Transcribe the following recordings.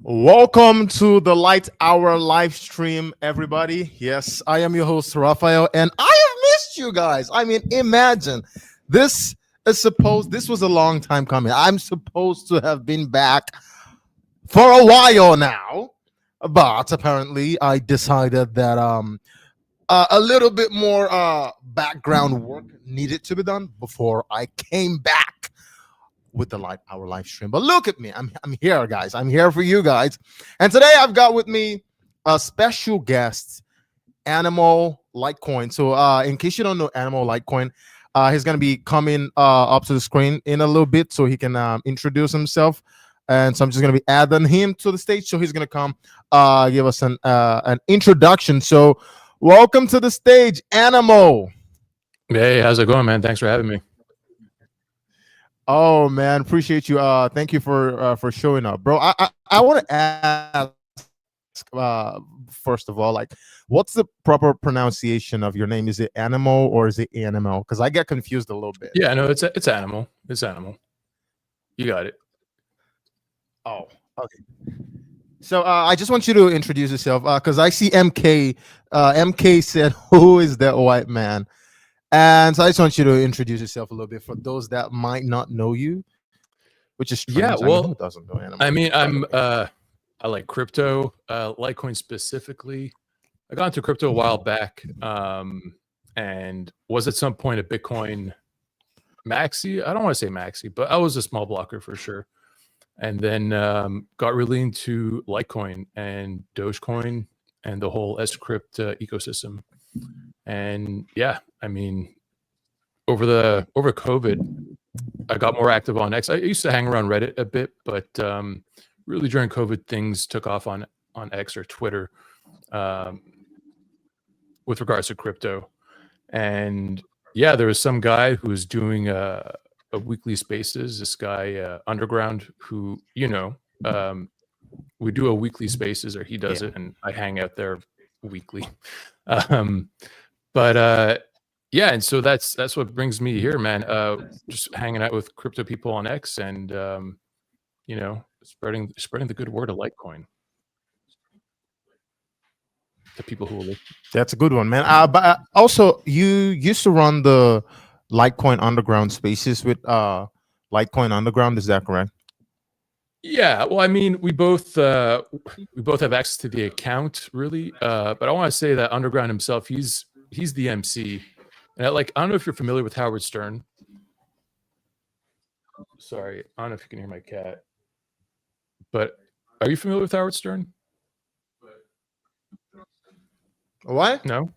Welcome to the Lite Hour live stream, everybody. Yes, I am your host, Raphael, and I have missed you guys. I mean, imagine this was a long time coming. I'm supposed to have been back for a while now, but apparently I decided that a little bit more background work needed to be done before I came back with the Lite Hour live stream. But look at me. I'm here, guys. I'm here for you guys. And today I've got with me a special guest, Animal Litecoin. So in case you don't know Animal Litecoin, he's going to be coming up to the screen in a little bit so he can introduce himself. And so I'm just going to be adding him to the stage. So he's going to come give us an introduction. So welcome to the stage, Animal. Hey, how's it going, man? Thanks for having me. Oh man, appreciate you. Thank you for showing up, bro. I want to ask first of all, like, what's the proper pronunciation of your name? Is it Animal or is it Animal? Because I get confused a little bit. Yeah, no, it's Animal. It's Animal. You got it. Oh, okay. So I just want you to introduce yourself because I see MK. MK said, "Who is that white man?" And so I just want you to introduce yourself a little bit for those that might not know you, which is strange. Yeah, well, who doesn't know Animal? I mean, I like crypto, Litecoin specifically. I got into crypto a while back, and was at some point a Bitcoin maxi. I don't want to say maxi, but I was a small blocker for sure. And then got really into Litecoin and Dogecoin and the whole Scrypt ecosystem. And yeah, I mean, over COVID, I got more active on X. I used to hang around Reddit a bit, but really during COVID, things took off on X or Twitter with regards to crypto. And yeah, there was some guy who was doing a weekly spaces. This guy Underground, who we do a weekly spaces, or he does it, and I hang out there weekly. But yeah, and so that's what brings me here, man. Just hanging out with crypto people on X, and spreading the good word of Litecoin to people who will listen. That's a good one, man. But also, you used to run the Litecoin Underground spaces with Litecoin Underground. Is that correct? Yeah, well, I mean, we both have access to the account, really. But I want to say that Underground himself, he's the MC. And I don't know if you're familiar with Howard Stern. Sorry, I don't know if you can hear my cat. But are you familiar with Howard Stern? What? No?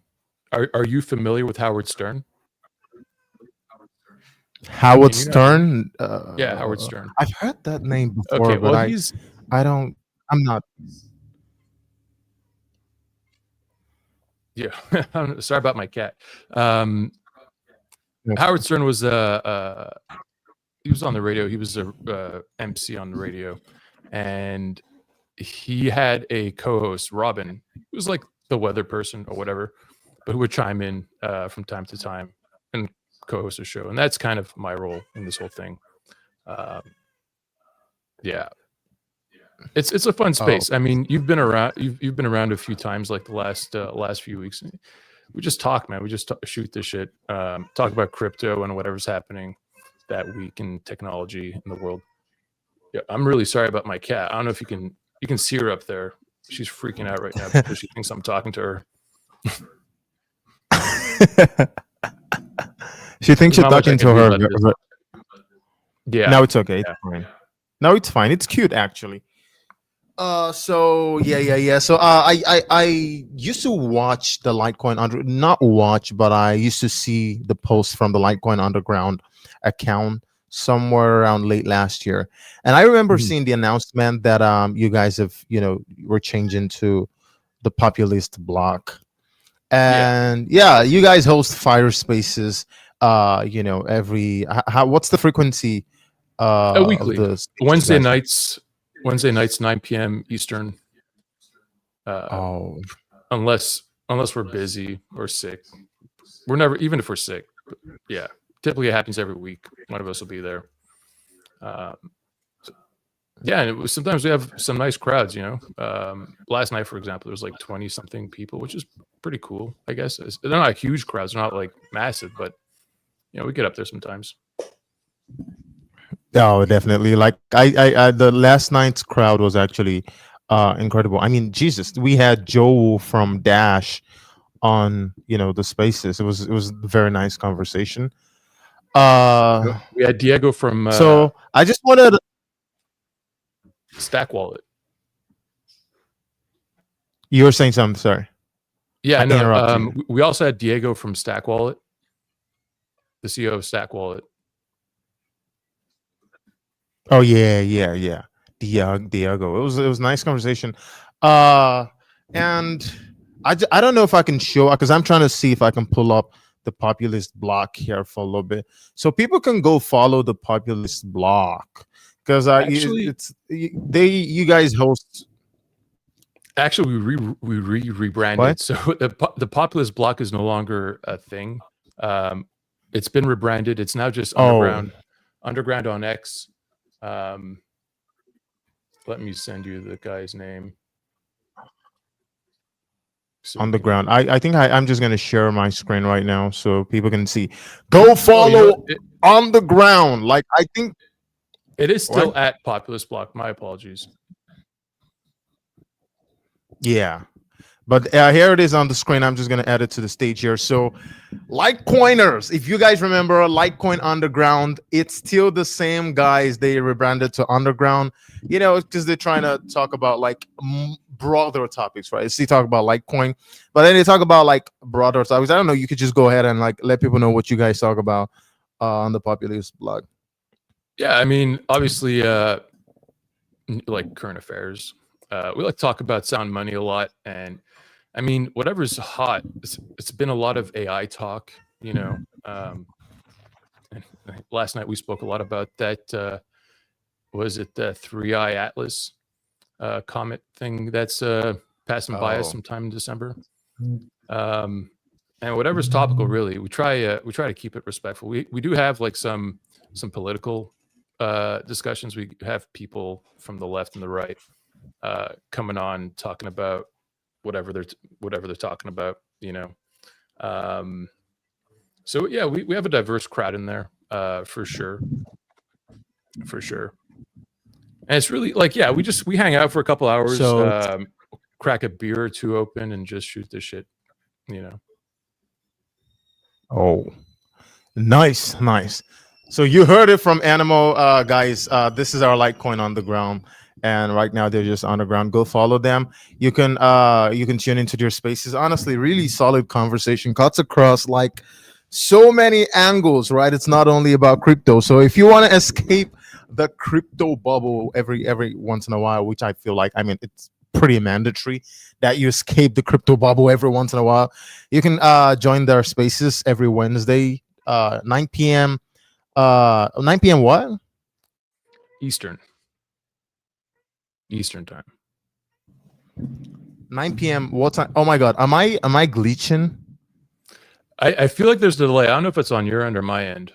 Are you familiar with Howard Stern? Howard Stern? Yeah, Howard Stern. I've heard that name before, Okay, but well, I'm not. Yeah, sorry about my cat. Howard Stern was he was on the radio. He was a MC on the radio, and he had a co-host, Robin, who was like the weather person or whatever, but who would chime in from time to time and co-host a show. And that's kind of my role in this whole thing. Yeah. It's a fun space. I mean, you've been around a few times, like the last few weeks. We just talk, man. We just shoot this shit, talk about crypto and whatever's happening that week in technology in the world. Yeah, I'm really sorry about my cat. I don't know if you can see her up there. She's freaking out right now because she thinks I'm talking to her. She thinks you're talking to her. Yeah. No, it's okay. It's fine. No, it's fine. It's cute, actually. So yeah. So I used to watch the Litecoin not watch, but I used to see the posts from the Litecoin Underground account somewhere around late last year, and I remember seeing the announcement that you guys have were changing to the populist block, and yeah, you guys host fire spaces. Every what's the frequency? Weekly, Wednesday nights, 9 p.m. Eastern. Unless we're busy or sick. We're never, even if we're sick. Yeah, typically it happens every week. One of us will be there. Yeah, and sometimes we have some nice crowds. Last night, for example, there was like 20 something people, which is pretty cool. I guess they're not huge crowds, they're not like massive, but we get up there sometimes. Oh, definitely. Like the last night's crowd was actually incredible. I mean, Jesus, we had Joe from Dash on, the spaces. It was a very nice conversation. We had Diego from So I just wanted to, Stack Wallet. you were saying something, sorry. Yeah, I no. interrupted you. We also had Diego from Stack Wallet, the CEO of Stack Wallet. Oh yeah. Diego. It was a nice conversation. And I don't know if I can show, because I'm trying to see if I can pull up the populist block here for a little bit, so people can go follow the populist block, because Actually- you guys host. Actually, we rebranded. What? So the populist block is no longer a thing. It's been rebranded. It's now just underground on X. Let me send you the guy's name. So Underground. I think I'm just gonna share my screen right now so people can see. Go follow Underground. Like, I think it is still What? at populist block. My apologies. Yeah, but here it is on the screen. I'm just gonna add it to the stage here. So, Litecoiners, if you guys remember Litecoin Underground, it's still the same guys. They rebranded to Underground, because they're trying to talk about like broader topics, right? So they talk about Litecoin, but then they talk about like broader topics. I don't know. You could just go ahead and like let people know what you guys talk about on the populist blog. Yeah, I mean, obviously, like current affairs. We like to talk about sound money a lot, and I mean, whatever's hot. It's been a lot of AI talk, and last night we spoke a lot about that. Was it the 3i Atlas comet thing that's passing by us sometime in December? And whatever's topical, really, we try to keep it respectful. We do have like some political discussions. We have people from the left and the right coming on talking about whatever they're talking about, so yeah, we have a diverse crowd in there, for sure, and it's really like, yeah, we hang out for a couple hours, So crack a beer or two open and just shoot the shit. Oh, nice. So you heard it from Animal, guys. This is our Litecoin Underground, and right now they're just underground. Go follow them. You can tune into their spaces. Honestly, really solid conversation, cuts across like so many angles, right? It's not only about crypto. So if you want to escape the crypto bubble every once in a while, which I feel like, I mean, it's pretty mandatory that you escape the crypto bubble every once in a while, you can join their spaces every Wednesday, 9 p.m. 9 p.m. what? Eastern time. 9 p.m. what time? Oh my god, am I glitching? I feel like there's a delay. I don't know if it's on your end or my end.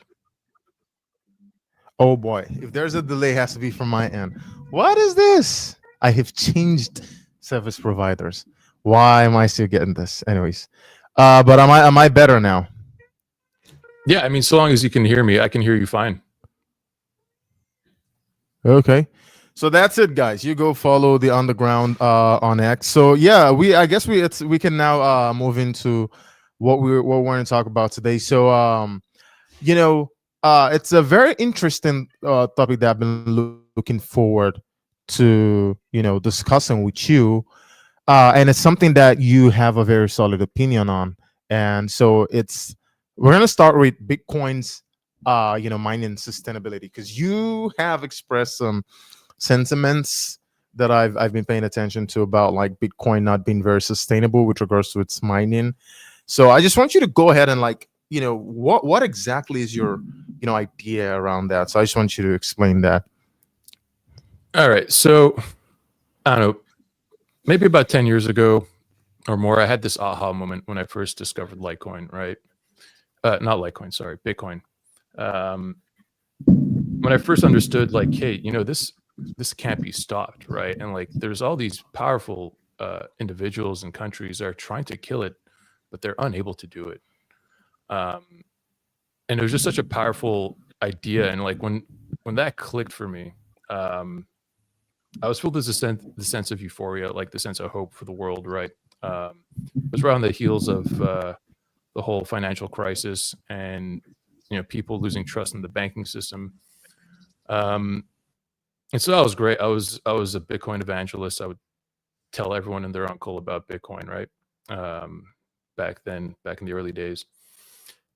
Oh boy, if there's a delay, it has to be from my end. What is this? I have changed service providers. Why am I still getting this? Anyways, but am I better now? Yeah, I mean, so long as you can hear me, I can hear you fine. Okay, so that's it, guys. You go follow the Underground on X. So yeah, I guess we can now move into what we're going to talk about today. So it's a very interesting topic that I've been looking forward to discussing with you, and it's something that you have a very solid opinion on. And so we're going to start with Bitcoin's mining sustainability, because you have expressed some sentiments that I've been paying attention to about like Bitcoin not being very sustainable with regards to its mining. So I just want you to go ahead and like, what exactly is your idea around that. So I just want you to explain that. All right, so I don't know, maybe about 10 years ago or more, I had this aha moment when I first discovered Litecoin, right? Not Litecoin, sorry, Bitcoin. When I first understood, like, hey, this can't be stopped, right? And like, there's all these powerful individuals and countries that are trying to kill it, but they're unable to do it. Um, and it was just such a powerful idea. And like when that clicked for me, I was filled with the sense of euphoria, like the sense of hope for the world, right? It was right on the heels of the whole financial crisis and people losing trust in the banking system. Um, and so that was great. I was a Bitcoin evangelist. I would tell everyone and their uncle about Bitcoin, right? Um, back then, back in the early days.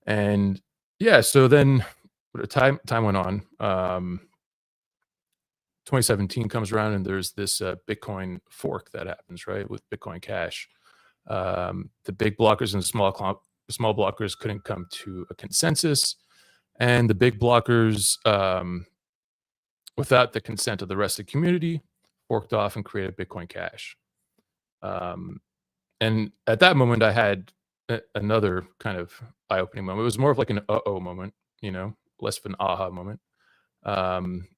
And yeah, so then time went on. 2017 comes around and there's this Bitcoin fork that happens, right, with Bitcoin Cash. The big blockers and small blockers couldn't come to a consensus, and the big blockers, without the consent of the rest of the community, forked off and created Bitcoin Cash. And at that moment, I had another kind of eye-opening moment. It was more of like an uh-oh moment, less of an aha moment. And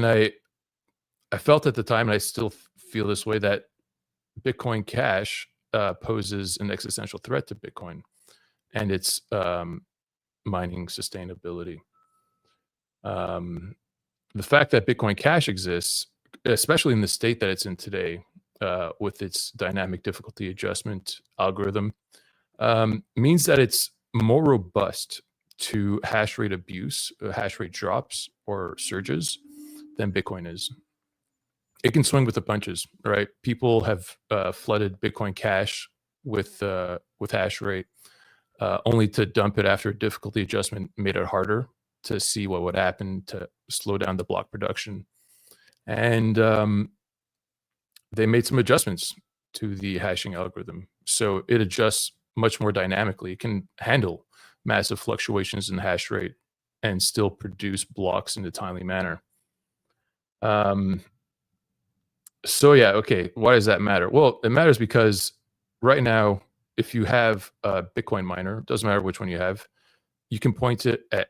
I felt at the time, and I still feel this way, that Bitcoin Cash poses an existential threat to Bitcoin and its mining sustainability. The fact that Bitcoin Cash exists, especially in the state that it's in today, with its dynamic difficulty adjustment algorithm, means that it's more robust to hash rate abuse, hash rate drops, or surges than Bitcoin is. It can swing with the punches, right? People have flooded Bitcoin Cash with hash rate, only to dump it after a difficulty adjustment made it harder to see what would happen to slow down the block production. And they made some adjustments to the hashing algorithm, so it adjusts much more dynamically. It can handle massive fluctuations in hash rate and still produce blocks in a timely manner. So yeah, okay. Why does that matter? Well, it matters because right now, if you have a Bitcoin miner, doesn't matter which one you have, you can point it at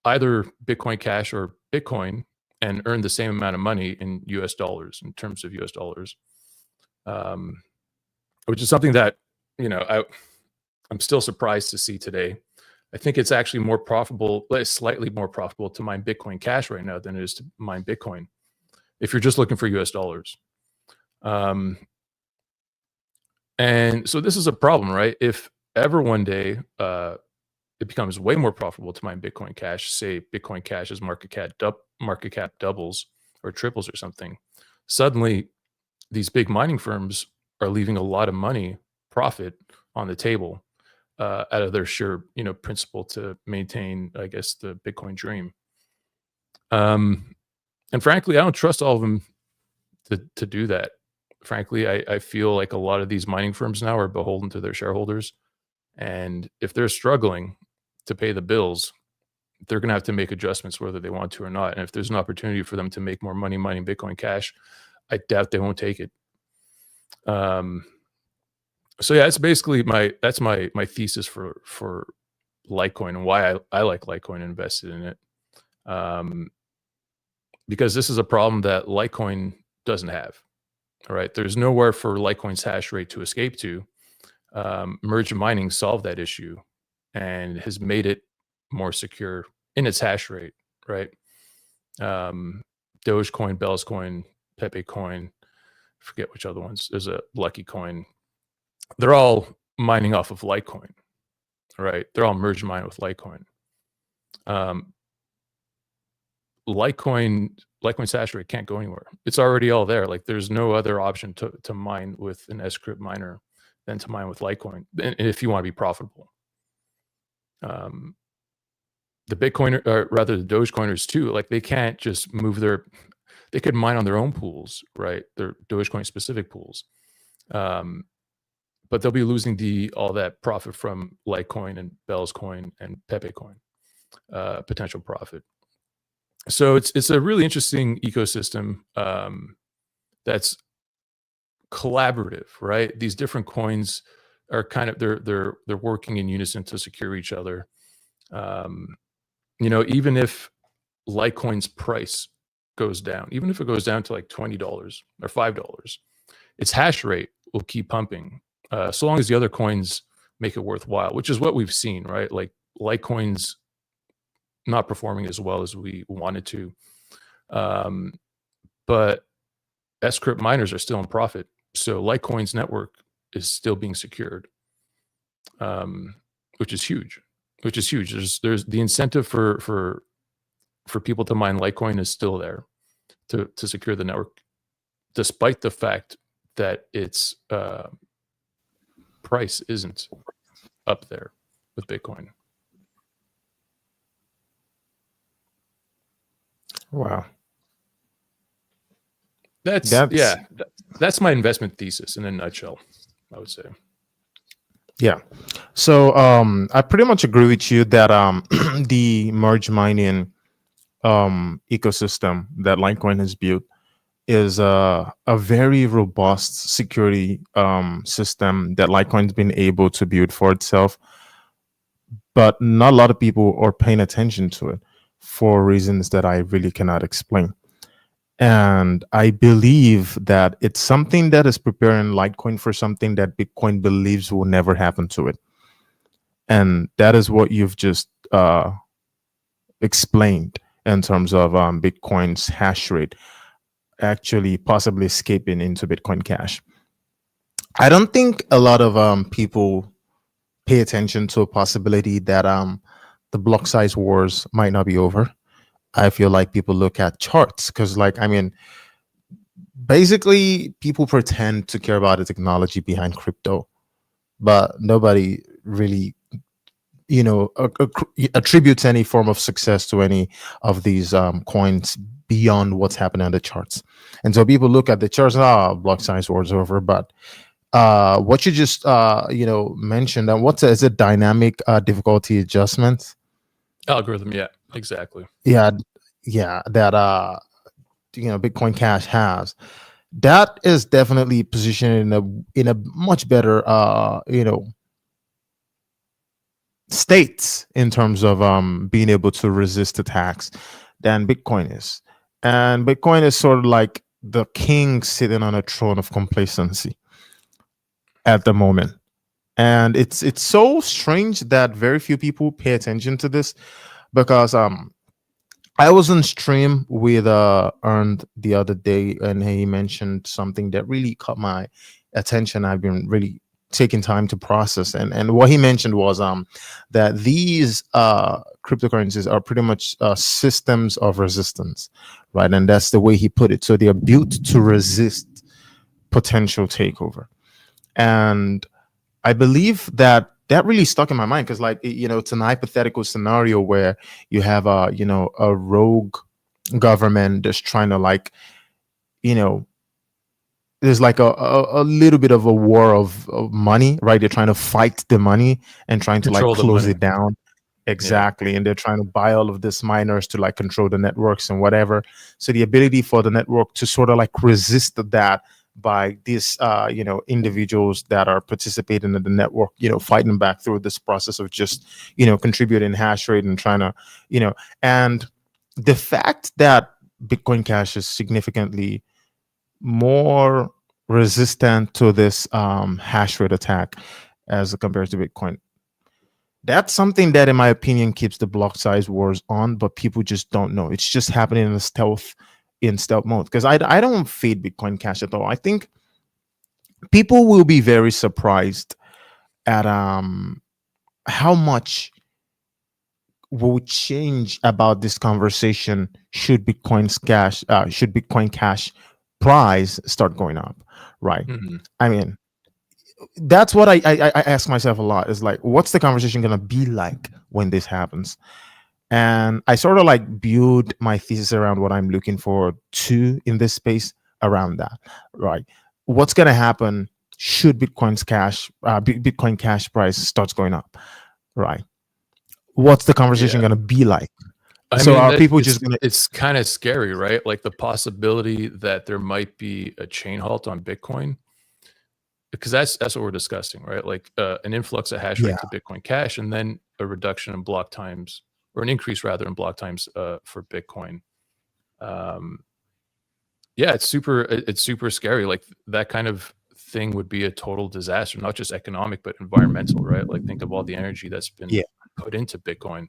either Bitcoin Cash or Bitcoin and earn the same amount of money in US dollars, in terms of US dollars, which is something that, I'm still surprised to see today. I think it's actually more profitable, slightly more profitable to mine Bitcoin Cash right now than it is to mine Bitcoin, if you're just looking for US dollars. And so this is a problem, right? If ever one day it becomes way more profitable to mine Bitcoin Cash, say Bitcoin Cash's market cap doubles or triples or something, suddenly these big mining firms are leaving a lot of money, profit, on the table, out of their sheer, principle to maintain, I guess, the Bitcoin dream. And frankly, I don't trust all of them to do that. Frankly, I feel like a lot of these mining firms now are beholden to their shareholders. And if they're struggling to pay the bills, they're going to have to make adjustments whether they want to or not. And if there's an opportunity for them to make more money mining Bitcoin Cash, I doubt they won't take it. So yeah, it's basically my thesis for Litecoin and why I like Litecoin and invested in it. Because this is a problem that Litecoin doesn't have. All right, there's nowhere for Litecoin's hash rate to escape to. Merge mining solved that issue and has made it more secure in its hash rate, right? Dogecoin, Bell's coin, Pepe coin, forget which other ones. There's a Lucky coin. They're all mining off of Litecoin, right? They're all merge mined with Litecoin. Litecoin's hash rate can't go anywhere. It's already all there. Like, there's no other option to mine with an Scrypt miner than to mine with Litecoin, and if you want to be profitable. The Bitcoin, or rather the Dogecoiners too, like, they can't just they could mine on their own pools, right? Their Dogecoin specific pools. But they'll be losing all that profit from Litecoin and Bell's coin and Pepe coin, potential profit. So it's a really interesting ecosystem that's collaborative, right? These different coins are kind of they're working in unison to secure each other. Even if Litecoin's price goes down, even if it goes down to like $20 or $5, its hash rate will keep pumping, so long as the other coins make it worthwhile, which is what we've seen, right? Like Litecoin's not performing as well as we wanted to, but Scrypt miners are still in profit, so Litecoin's network is still being secured, which is huge. There's the incentive for people to mine Litecoin is still there to secure the network, despite the fact that its price isn't up there with Bitcoin. Wow. That's my investment thesis in a nutshell, I would say. Yeah. So I pretty much agree with you that the merge mining ecosystem that Litecoin has built is a very robust security system that Litecoin's been able to build for itself. But not a lot of people are paying attention to it for reasons that I really cannot explain. And I believe that it's something that is preparing Litecoin for something that Bitcoin believes will never happen to it. And that is what you've just explained in terms of Bitcoin's hash rate actually possibly escaping into Bitcoin Cash. I don't think a lot of people pay attention to a possibility that the block size wars might not be over. I feel like people look at charts because, like, I mean, basically people pretend to care about the technology behind crypto, but nobody really, attributes any form of success to any of these coins beyond what's happening on the charts. And so people look at the charts, block size wars over. But what you just mentioned, and is it dynamic difficulty adjustment algorithm? Yeah, exactly. Yeah, that Bitcoin Cash has. That is definitely positioned in a much better states in terms of being able to resist attacks than Bitcoin is. And Bitcoin is sort of like the king sitting on a throne of complacency at the moment. And it's so strange that very few people pay attention to this, because I was on stream with Earned the other day, and he mentioned something that really caught my attention. I've been really taking time to process, and what he mentioned was that these cryptocurrencies are pretty much systems of resistance, right? And that's the way he put it. So they are built to resist potential takeover, and I believe that really stuck in my mind because, like, it's an hypothetical scenario where you have a rogue government that's trying to, like, there's like a little bit of a war of money, right? They're trying to fight the money and trying to Control like the close money. it down. Exactly. Yeah. And they're trying to buy all of this miners to like control the networks and whatever. So the ability for the network to sort of like resist that by these individuals that are participating in the network, fighting back through this process of just contributing hash rate and trying to and the fact that Bitcoin Cash is significantly more resistant to this hash rate attack as compared to Bitcoin, that's something that in my opinion keeps the block size wars on, but people just don't know. It's just happening in stealth mode, because I don't fade Bitcoin Cash at all. I think people will be very surprised at how much will change about this conversation should Bitcoin Cash price start going up, right? Mm-hmm. I mean, that's what I ask myself a lot, is like, what's the conversation gonna be like when this happens? And I sort of like build my thesis around what I'm looking forward to in this space around that, right? What's going to happen should Bitcoin Cash price starts going up, right? What's the conversation going to be like? Are people just going to... It's kind of scary, right? Like the possibility that there might be a chain halt on Bitcoin, because that's what we're discussing, right? Like an influx of hash rate to Bitcoin Cash, and then a reduction in block times, or an increase rather in block times for Bitcoin. Yeah, it's super scary. Like that kind of thing would be a total disaster, not just economic but environmental, right? Like think of all the energy that's been Yeah. put into Bitcoin.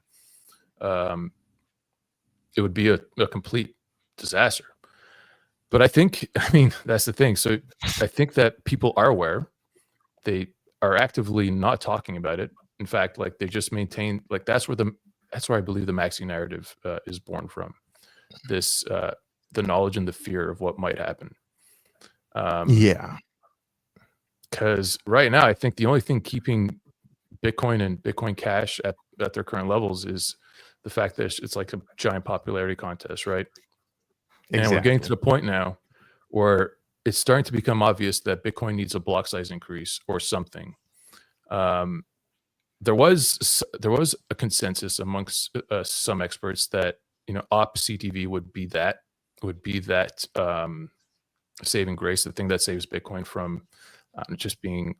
It would be a complete disaster. But I think, I mean, that's the thing. So I think that people are aware. They are actively not talking about it. In fact, like they just maintain, like that's where I believe the maxi narrative is born from. This the knowledge and the fear of what might happen. Yeah. Because right now, I think the only thing keeping Bitcoin and Bitcoin Cash at their current levels is the fact that it's like a giant popularity contest, right? Exactly. And we're getting to the point now where it's starting to become obvious that Bitcoin needs a block size increase or something. There was a consensus amongst some experts that op CTV would be that saving grace, the thing that saves Bitcoin from just being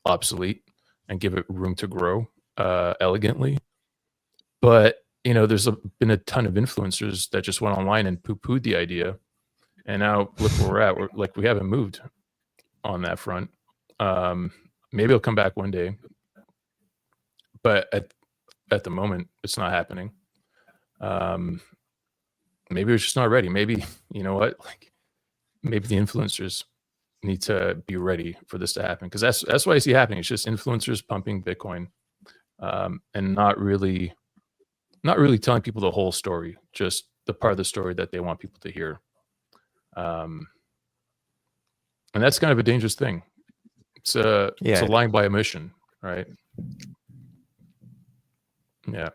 obsolete and give it room to grow elegantly. But there's been a ton of influencers that just went online and poo-pooed the idea, and now look where we're at. We haven't moved on that front. Maybe it'll come back one day, but at the moment, it's not happening. Maybe we're just not ready. Maybe maybe the influencers need to be ready for this to happen, because that's what I see happening. It's just influencers pumping Bitcoin, and not really telling people the whole story, just the part of the story that they want people to hear. And that's kind of a dangerous thing. It's a lying by omission, right? Yeah.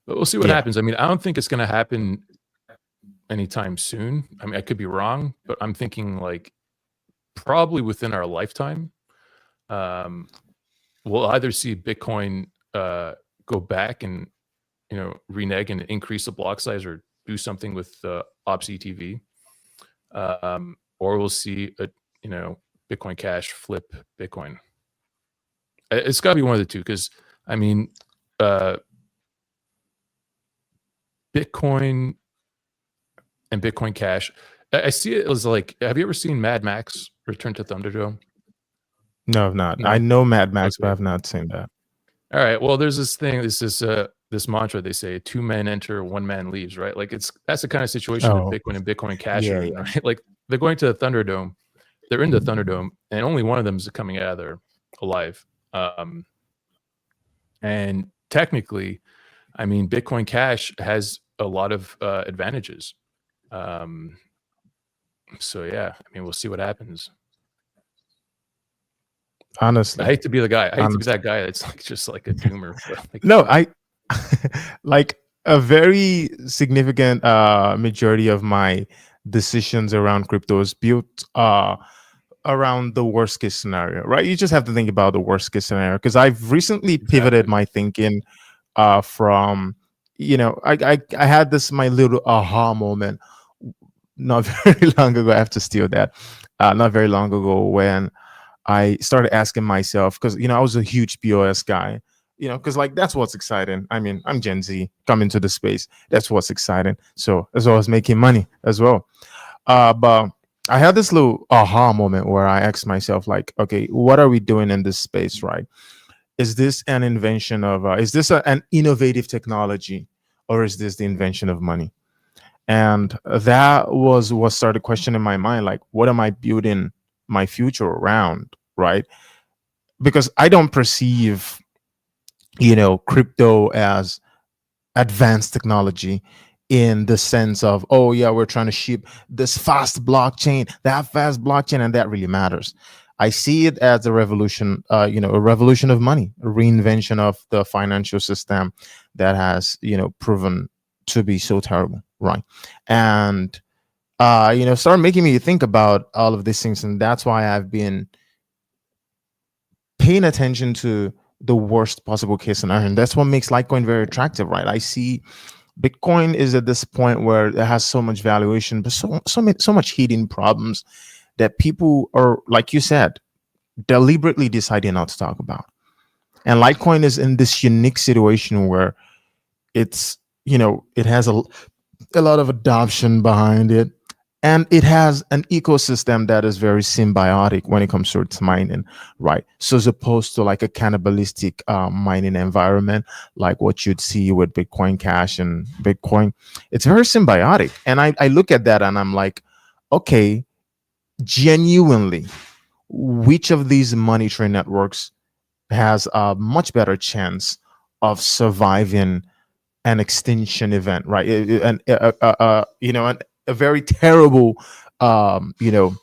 But we'll see what happens. I mean, I don't think it's going to happen anytime soon. I mean, I could be wrong, but I'm thinking like probably within our lifetime, we'll either see Bitcoin go back and renege and increase the block size or do something with ops ETV, or we'll see a Bitcoin Cash flip Bitcoin. It's got to be one of the two, because I mean, Bitcoin and Bitcoin Cash, I see it as like, have you ever seen Mad Max Return to Thunderdome? No, I've not. No? I know Mad Max, okay, but I've not seen that. All right. Well, there's this thing, this mantra they say: 2 men enter, 1 man leaves, right? Like that's the kind of situation that Bitcoin and Bitcoin Cash are in, right? Like they're going to the Thunderdome, they're in the Thunderdome, and only one of them is coming out of there alive. And technically, I mean, Bitcoin Cash has a lot of advantages. So yeah, I mean, we'll see what happens. Honestly, I hate to be the guy. I hate to be that guy that's like just like a doomer. Like, no, I like a very significant majority of my decisions around crypto is built around the worst case scenario, right? You just have to think about the worst case scenario, because I've recently pivoted my thinking from I had my little aha moment not very long ago. I have to steal that. Not very long ago, when I started asking myself, because I was a huge POS guy, because like that's what's exciting. I mean, I'm Gen Z coming to the space. That's what's exciting. So as well as making money as well. But I had this little aha moment where I asked myself, like, okay, what are we doing in this space, right? Is this an invention of, is this an innovative technology, or is this the invention of money? And that was what started questioning my mind, like, what am I building my future around, right? Because I don't perceive, crypto as advanced technology in the sense of, oh yeah, we're trying to ship this fast blockchain, and that really matters. I see it as a revolution, a revolution of money, a reinvention of the financial system that has, proven to be so terrible, right? And started making me think about all of these things, and that's why I've been paying attention to the worst possible case scenario, and that's what makes Litecoin very attractive, right? I see Bitcoin is at this point where it has so much valuation, but so much hidden problems that people are, like you said, deliberately deciding not to talk about. And Litecoin is in this unique situation where it's, it has a lot of adoption behind it, and it has an ecosystem that is very symbiotic when it comes to its mining, right? So as opposed to like a cannibalistic mining environment, like what you'd see with Bitcoin Cash and Bitcoin, it's very symbiotic. And I look at that and I'm like, okay, genuinely, which of these money tree networks has a much better chance of surviving an extinction event, right? And a very terrible, you know,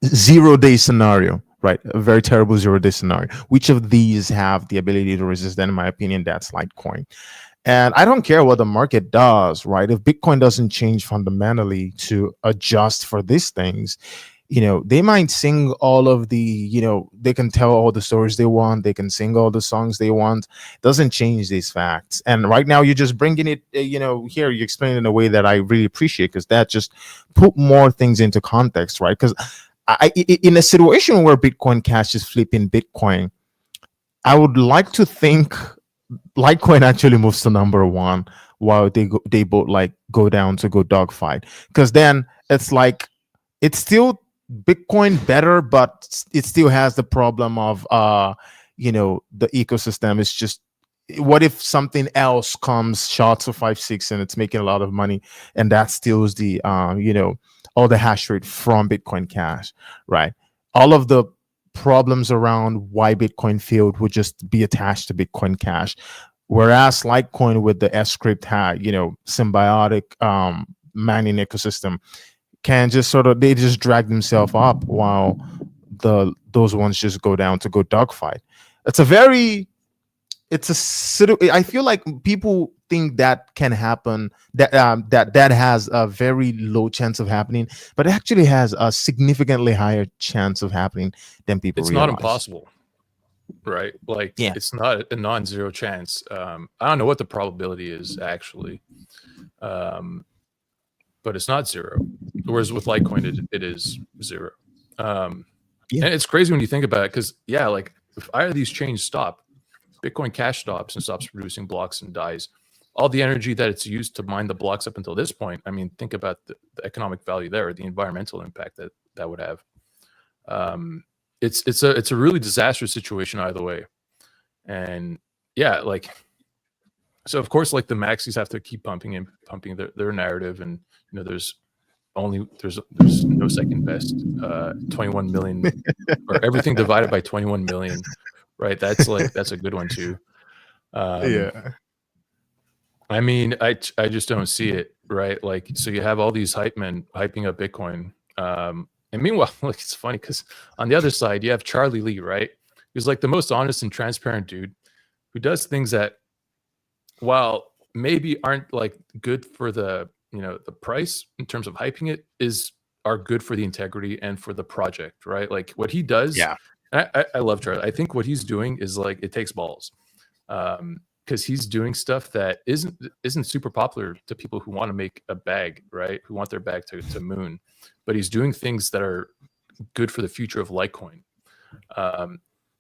0 day scenario, right? A very terrible 0 day scenario. Which of these have the ability to resist? Then, in my opinion, that's Litecoin. And I don't care what the market does, right? If Bitcoin doesn't change fundamentally to adjust for these things, they might sing all of the, they can tell all the stories they want, they can sing all the songs they want. Doesn't change these facts. And right now, you're just bringing it, here you explain it in a way that I really appreciate, because that just put more things into context, right? Because in a situation where Bitcoin Cash is flipping Bitcoin, I would like to think Litecoin actually moves to number one, while they both like go down to go dogfight. Because then it's like, it's still Bitcoin better, but it still has the problem of the ecosystem is just, what if something else comes short to 5-6 and it's making a lot of money, and that steals the all the hash rate from Bitcoin Cash, right? All of the problems around why Bitcoin failed would just be attached to Bitcoin Cash. Whereas Litecoin with the Scrypt had, symbiotic mining ecosystem, can just sort of, they just drag themselves up, while those ones just go down to go dogfight. I feel like people think that can happen, that has a very low chance of happening, but it actually has a significantly higher chance of happening than people It's realize. not impossible, right? Like, Yeah. it's not a non-zero chance. I don't know what the probability is actually, but it's not zero. Whereas with Litecoin, it is zero. And it's crazy when you think about it, because like, if either of these chains stop, Bitcoin Cash stops and stops producing blocks and dies, all the energy that it's used to mine the blocks up until this point, I mean, think about the economic value there, the environmental impact that would have. It's a really disastrous situation either way. And like, so of course, like, the maxis have to keep pumping their narrative, and there's no second best. 21 million, or everything divided by 21 million, right? That's a good one too. Yeah. I mean, I just don't see it, right? Like, so you have all these hype men hyping up Bitcoin, and meanwhile, like, it's funny because on the other side you have Charlie Lee, right? Who's like the most honest and transparent dude, who does things that, while maybe aren't like good for the the price in terms of hyping it, are good for the integrity and for the project, right? Like, what he does. Yeah. I love Charlie. I think what he's doing is, like, it takes balls, because he's doing stuff that isn't super popular to people who want to make a bag, right? Who want their bag to moon, but he's doing things that are good for the future of Litecoin.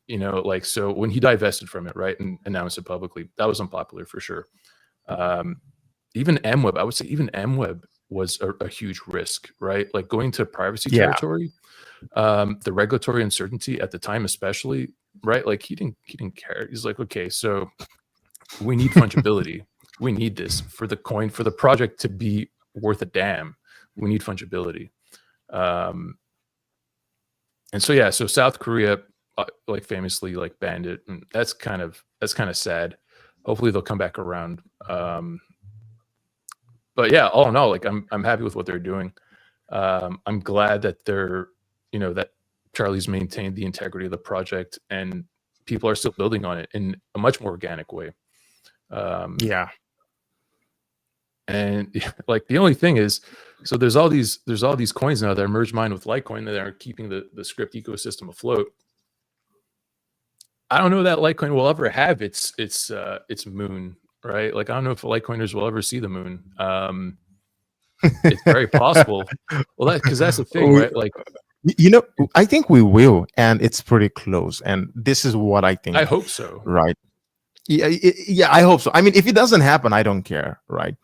Like, so when he divested from it, right, and announced it publicly, that was unpopular for sure. Even MWeb, I would say even MWeb was a huge risk, right? Like, going to privacy territory, the regulatory uncertainty at the time, especially, right? Like, he didn't care. He's like, okay, so we need fungibility. We need this for the coin, for the project to be worth a damn. We need fungibility. And so so South Korea, like, famously, like, banned it, and that's kind of sad. Hopefully they'll come back around. But all in all, like, I'm happy with what they're doing. I'm glad that they're, that Charlie's maintained the integrity of the project, and people are still building on it in a much more organic way. And like, the only thing is, so there's all these coins now that are merge mined with Litecoin that are keeping the Scrypt ecosystem afloat. I don't know that Litecoin will ever have its moon, right? Like, I don't know if Litecoiners will ever see the moon. It's very possible. Well, because that's the thing, right? Like, I think we will, and it's pretty close. And this is what I think. I hope so. Right. Yeah, I hope so. I mean, if it doesn't happen, I don't care, right?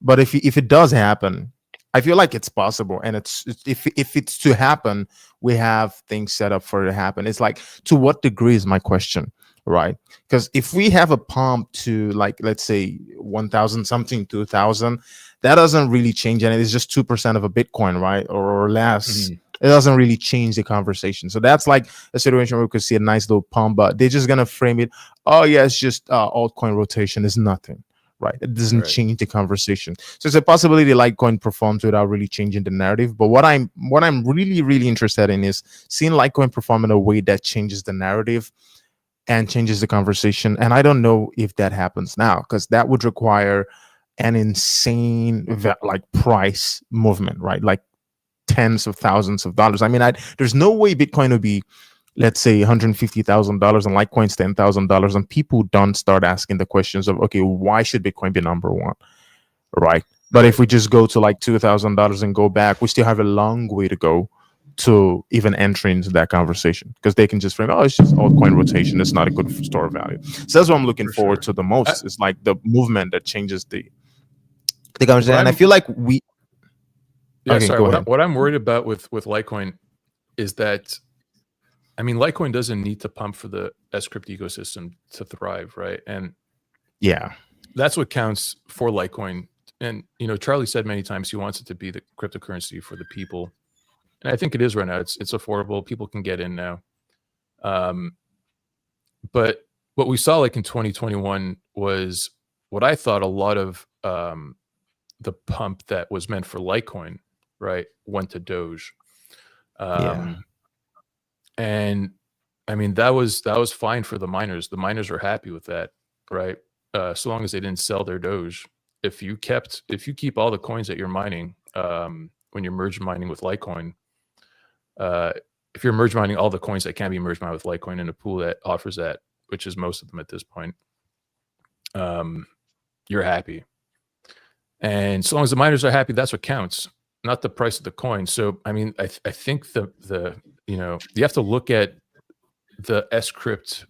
But if it does happen, I feel like it's possible, and if it's to happen, we have things set up for it to happen. It's like, to what degree is my question, right? Because if we have a pump to, like, let's say 1,000 something, 2,000, that doesn't really change, and it's just 2% of a Bitcoin, right, or less. Mhm. It doesn't really change the conversation. So that's like a situation where we could see a nice little pump, but they're just gonna frame it. Oh yeah, it's just altcoin rotation. Is nothing, right? It doesn't Right. change the conversation. So it's a possibility Litecoin performs without really changing the narrative. But what I'm really really interested in is seeing Litecoin perform in a way that changes the narrative and changes the conversation. And I don't know if that happens now, because that would require an insane like price movement, right? Like tens of thousands of dollars. I mean, there's no way Bitcoin would be, let's say, $150,000 and Litecoin's $10,000, and people don't start asking the questions of, okay, why should Bitcoin be number one, right? But if we just go to like $2,000 and go back, we still have a long way to go to even enter into that conversation, because they can just frame, oh, it's just altcoin rotation. It's not a good store of value. So that's what I'm looking For forward sure. to the most. It's like the movement that changes the What conversation. And I I'm feel like we. Yeah, Okay, sorry. go ahead. What I'm worried about with Litecoin is that, I mean, Litecoin doesn't need to pump for the Scrypt ecosystem to thrive, right? And Yeah. that's what counts for Litecoin. And you know, Charlie said many times he wants it to be the cryptocurrency for the people, and I think it is right now. It's affordable. People can get in now. But what we saw like in 2021 was what I thought a lot of the pump that was meant for Litecoin, right, went to Doge. Yeah. And I mean, that was fine for the miners. The miners are happy with that, right? So long as they didn't sell their Doge. If you keep all the coins that you're mining, when you're merge mining with Litecoin, if you're merge mining all the coins that can be merge mined with Litecoin in a pool that offers that, which is most of them at this point, you're happy. And so long as the miners are happy, that's what counts, not the price of the coin. So I mean, I think the you know, you have to look at the Scrypt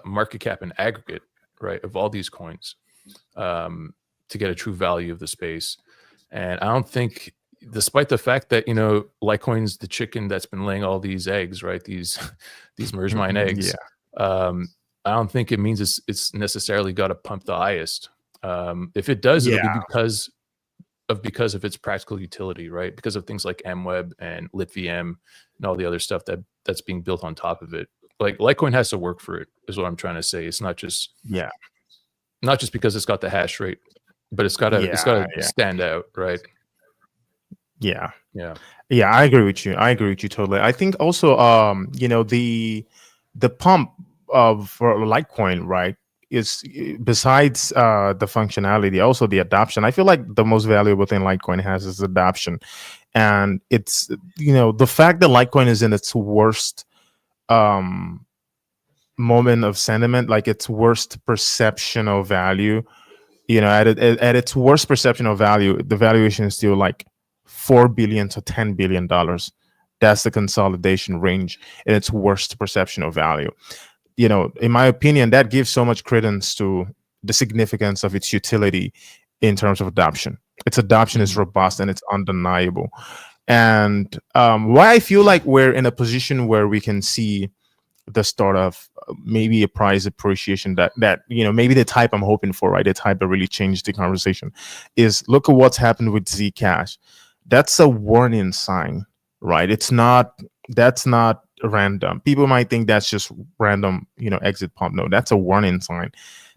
market cap in aggregate, right, of all these coins, to get a true value of the space. And I don't think, despite the fact that, you know, Litecoin's the chicken that's been laying all these eggs, right, these merge mine eggs, I don't think it means it's necessarily got to pump the highest. If it does, it'll be because of its practical utility, right? Because of things like MWeb and LitVM and all the other stuff that's being built on top of it. Like Litecoin has to work for it, is what I'm trying to say. It's not just because it's got the hash rate, but it's got to stand out, right? Yeah. Yeah. I agree with you. Totally. I think also, you know, the pump for Litecoin, right, is, besides the functionality, also the adoption. I feel like the most valuable thing Litecoin has is adoption. And it's, you know, the fact that Litecoin is in its worst moment of sentiment, like its worst perception of value, you know, at its worst perception of value, the valuation is still like $4 billion to $10 billion. That's the consolidation range in its worst perception of value. You know, in my opinion, that gives so much credence to the significance of its utility in terms of adoption. Its adoption is robust and it's undeniable. And why I feel like we're in a position where we can see the start of maybe a price appreciation that you know, maybe the type I'm hoping for, right, the type that really changed the conversation, is look at what's happened with Zcash. That's a warning sign, right? That's not random. People might think that's just random, you know, exit pump. No, that's a warning sign.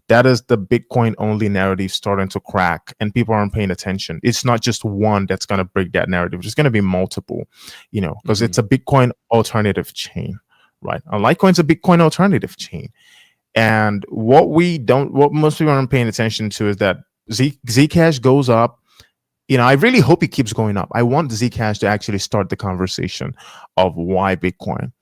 That is the Bitcoin only narrative starting to crack, and people aren't paying attention. It's not just one that's going to break that narrative. There's going to be multiple, you know, because it's a Bitcoin alternative chain, right? Litecoin's a Bitcoin alternative chain. And what most people aren't paying attention to is that Zcash goes up. You know, I really hope it keeps going up. I want Zcash to actually start the conversation of why Bitcoin,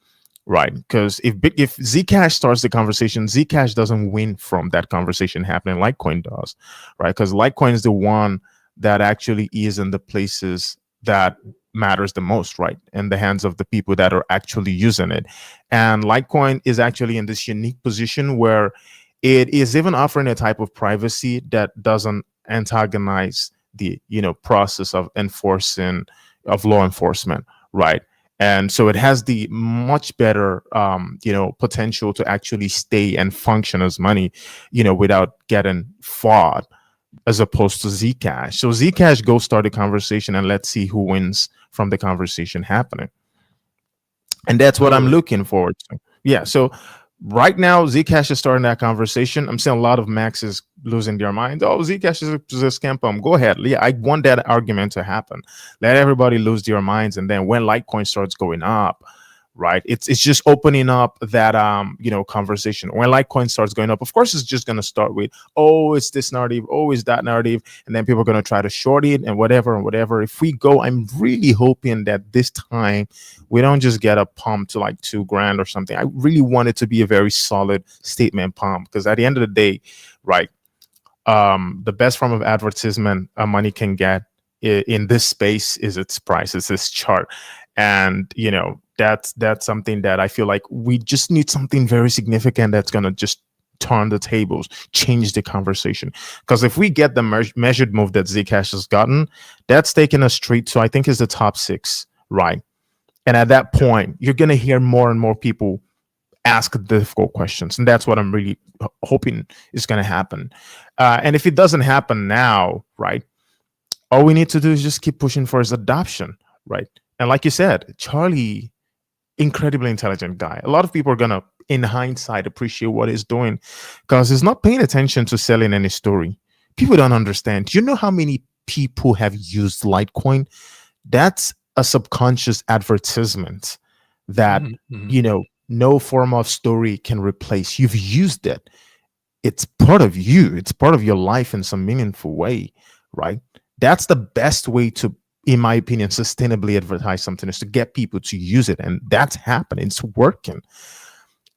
right? Because if Zcash starts the conversation, Zcash doesn't win from that conversation happening. Litecoin does, right? Because Litecoin is the one that actually is in the places that matters the most, right? In the hands of the people that are actually using it. And Litecoin is actually in this unique position where it is even offering a type of privacy that doesn't antagonize the process of law enforcement, right? And so it has the much better potential to actually stay and function as money, without getting fraud, as opposed to Zcash. So Zcash, go start a conversation and let's see who wins from the conversation happening. And that's what I'm Totally. looking forward to. Yeah. So right now, Zcash is starting that conversation. I'm seeing a lot of maxes losing their mind. Oh, Zcash is a scam pump. Go ahead. Yeah, I want that argument to happen. Let everybody lose their minds. And then when Litecoin starts going up, right, it's just opening up that conversation. When Litecoin starts going up, of course, it's just going to start with, oh, it's this narrative, oh, it's that narrative, and then people are going to try to short it and whatever. If we go, I'm really hoping that this time we don't just get a pump to like $2,000 or something. I really want it to be a very solid statement pump, because at the end of the day, right, the best form of advertisement money can get in this space is its price, it's this chart. And that's something that I feel like we just need something very significant that's going to just turn the tables, change the conversation. Because if we get the measured move that Zcash has gotten, that's taken us straight to, I think, is the top 6, right? And at that point, you're going to hear more and more people ask difficult questions. And that's what I'm really hoping is going to happen. And if it doesn't happen now, right, all we need to do is just keep pushing for his adoption, right? And like you said, Charlie, incredibly intelligent guy. A lot of people are going to, in hindsight, appreciate what he's doing, because he's not paying attention to selling any story. People don't understand. Do you know how many people have used Litecoin? That's a subconscious advertisement that, no form of story can replace. You've used it. It's part of you. It's part of your life in some meaningful way, right? That's the best way to, in my opinion, sustainably advertise something, is to get people to use it. And that's happening. It's working.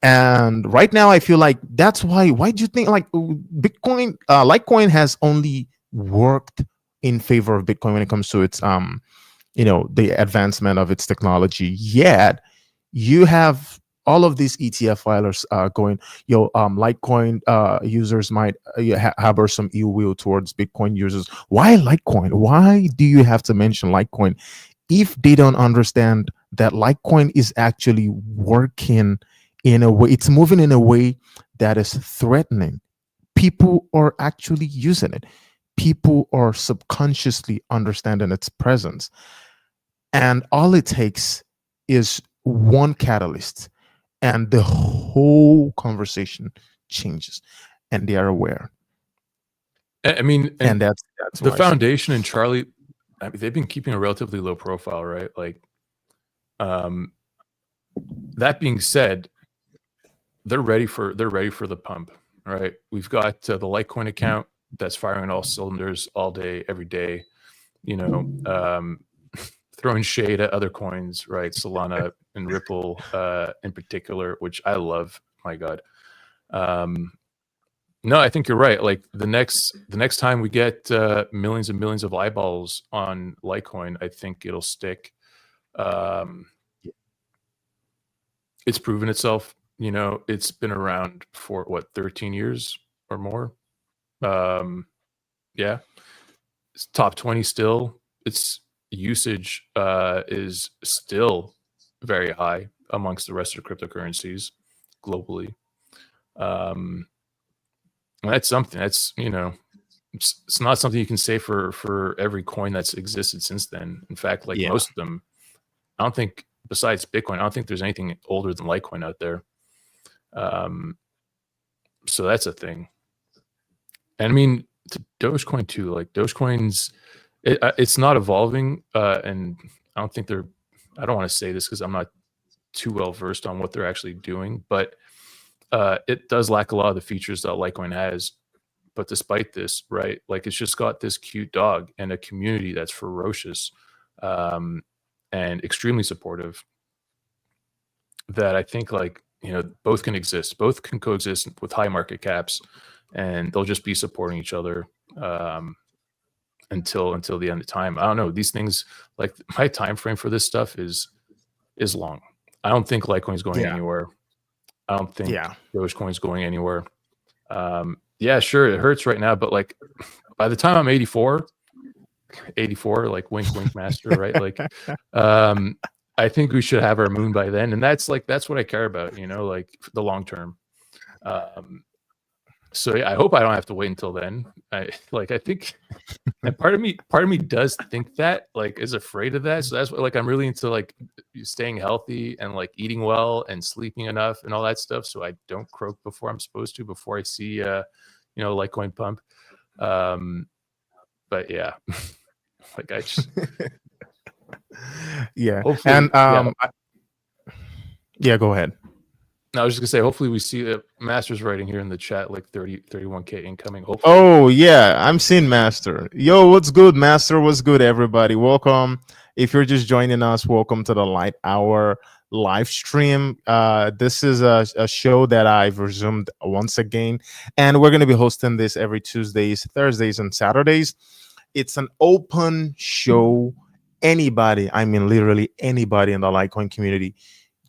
And right now, I feel like that's why do you think like Bitcoin, Litecoin has only worked in favor of Bitcoin when it comes to its, the advancement of its technology? Yet you have all of these ETF filers going, Litecoin users might harbor some ill will towards Bitcoin users. Why Litecoin? Why do you have to mention Litecoin if they don't understand that Litecoin is actually working in a way, it's moving in a way that is threatening? People are actually using it. People are subconsciously understanding its presence. And all it takes is one catalyst, and the whole conversation changes, and they are aware. I mean, and that's the foundation and Charlie, I mean, they've been keeping a relatively low profile, right? Like, that being said, they're ready for the pump, right? We've got the Litecoin account that's firing all cylinders all day, every day, throwing shade at other coins, right? Solana and Ripple in particular, which I love. My God. No, I think you're right. Like the next time we get millions and millions of eyeballs on Litecoin, I think it'll stick. It's proven itself. It's been around for 13 years or more. Yeah, it's top 20 still. Its usage is still very high amongst the rest of cryptocurrencies globally. That's something. That's it's not something you can say for every coin that's existed since then. In fact, like most of them, I don't think, besides Bitcoin, I don't think there's anything older than Litecoin out there. So that's a thing. And I mean, to Dogecoin too. Like Dogecoin's, it's not evolving, and I don't think they're. I don't want to say this because I'm not too well versed on what they're actually doing, but it does lack a lot of the features that Litecoin has. But despite this, right, like it's just got this cute dog and a community that's ferocious and extremely supportive, that I think both can exist. Both can coexist with high market caps, and they'll just be supporting each other until the end of time. I don't know. These things, like my time frame for this stuff is long. I don't think Litecoin's going anywhere. I don't think Dogecoin's going anywhere. Yeah, sure, it hurts right now, but like by the time I'm 84, 84, like wink, wink, master, right? Like, I think we should have our moon by then, and that's what I care about, like the long term. So yeah, I hope I don't have to wait until then. I think, and part of me does think that, like, is afraid of that. So that's what, like, I'm really into like staying healthy and like eating well and sleeping enough and all that stuff, so I don't croak before I'm supposed to, before I see Litecoin pump. But yeah, like I just yeah, hopefully, and yeah, go ahead. I was just gonna say, hopefully we see Master's writing here in the chat, like 31K incoming. Hopefully. Oh yeah, I'm seeing Master. Yo, what's good, Master? What's good, everybody? Welcome. If you're just joining us, welcome to the Lite Hour live stream. This is a show that I've resumed once again, and we're going to be hosting this every Tuesdays, Thursdays, and Saturdays. It's an open show. Anybody, I mean literally anybody in the Litecoin community,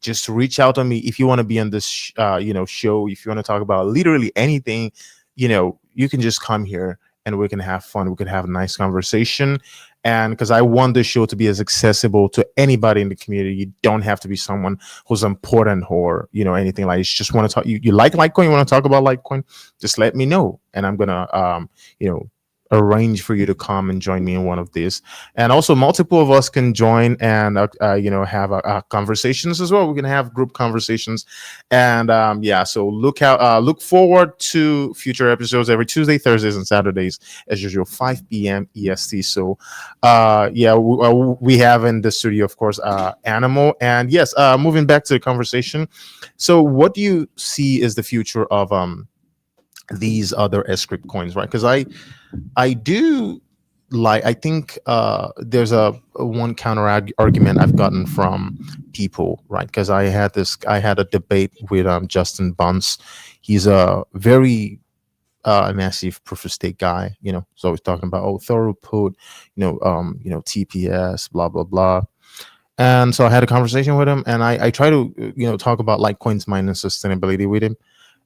just reach out to me if you want to be on this show. If you want to talk about literally anything, you can just come here and we can have fun. We can have a nice conversation. And because I want this show to be as accessible to anybody in the community, you don't have to be someone who's important or anything like. You just want to talk. You like Litecoin? You want to talk about Litecoin? Just let me know, and I'm gonna arrange for you to come and join me in one of these. And also multiple of us can join and have conversations as well. We can have group conversations. And so look forward to future episodes every Tuesday, Thursdays, and Saturdays as usual, 5 p.m. EST. So we have in the studio, of course, Animal. And yes, moving back to the conversation, so what do you see is the future of these other Scrypt coins, right? Because I do like, I think there's a one counter argument I've gotten from people, right? Because I had a debate with Justin Bunce. He's a very massive proof of stake guy, so he's talking about throughput, TPS, blah blah blah. And so I had a conversation with him, and I try to talk about Litecoin's mining sustainability with him.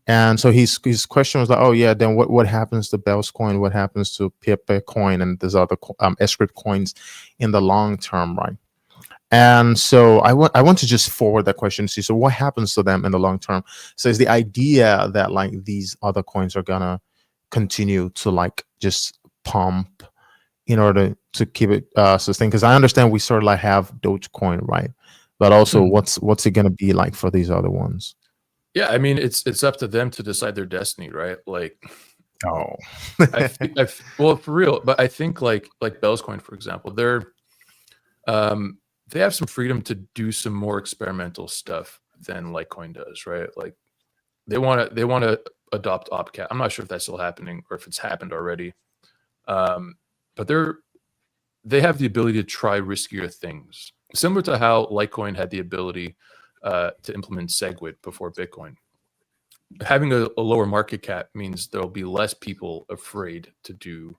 And so his question was like, oh yeah, then what happens to Bell's coin? What happens to Pepe coin and these other Scrypt coins in the long term, right? And so I want to just forward that question to see, so what happens to them in the long term? So is the idea that like these other coins are gonna continue to like just pump in order to keep it sustained? Because I understand we sort of like have Dogecoin, right? But also what's it gonna be like for these other ones? Yeah, I mean, it's up to them to decide their destiny, right? Like, well, for real. But I think like Bell's coin, for example, they have some freedom to do some more experimental stuff than Litecoin does, right? Like, they want to adopt OpCat. I'm not sure if that's still happening or if it's happened already. But they have the ability to try riskier things, similar to how Litecoin had the ability to implement SegWit before Bitcoin. Having a lower market cap means there'll be less people afraid to do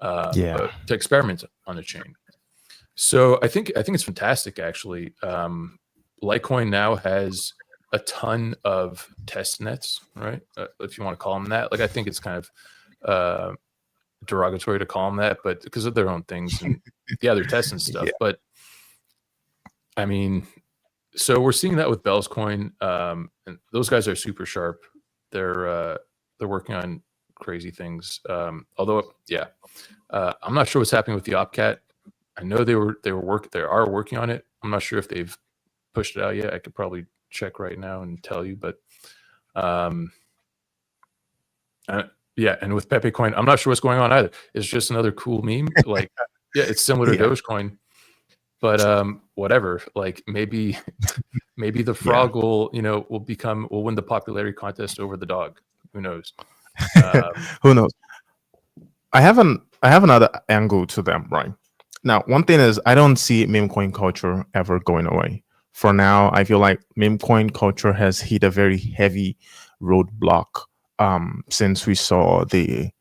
to experiment on the chain. So I think it's fantastic, actually. Litecoin now has a ton of test nets, right? If you want to call them that. Like, I think it's kind of derogatory to call them that, but because of their own things, and yeah, they're testing stuff. Yeah. But I mean, so we're seeing that with Bell's coin, and those guys are super sharp. They're working on crazy things. Although, yeah, I'm not sure what's happening with the OpCat. I know they are working on it. I'm not sure if they've pushed it out yet. I could probably check right now and tell you, but yeah. And with Pepe coin, I'm not sure what's going on either. It's just another cool meme. Like, yeah, it's similar to Dogecoin. But whatever, like maybe the frog will win the popularity contest over the dog. Who knows? Who knows? I have another angle to them, right? Now, one thing is, I don't see meme coin culture ever going away. For now, I feel like meme coin culture has hit a very heavy roadblock since we saw the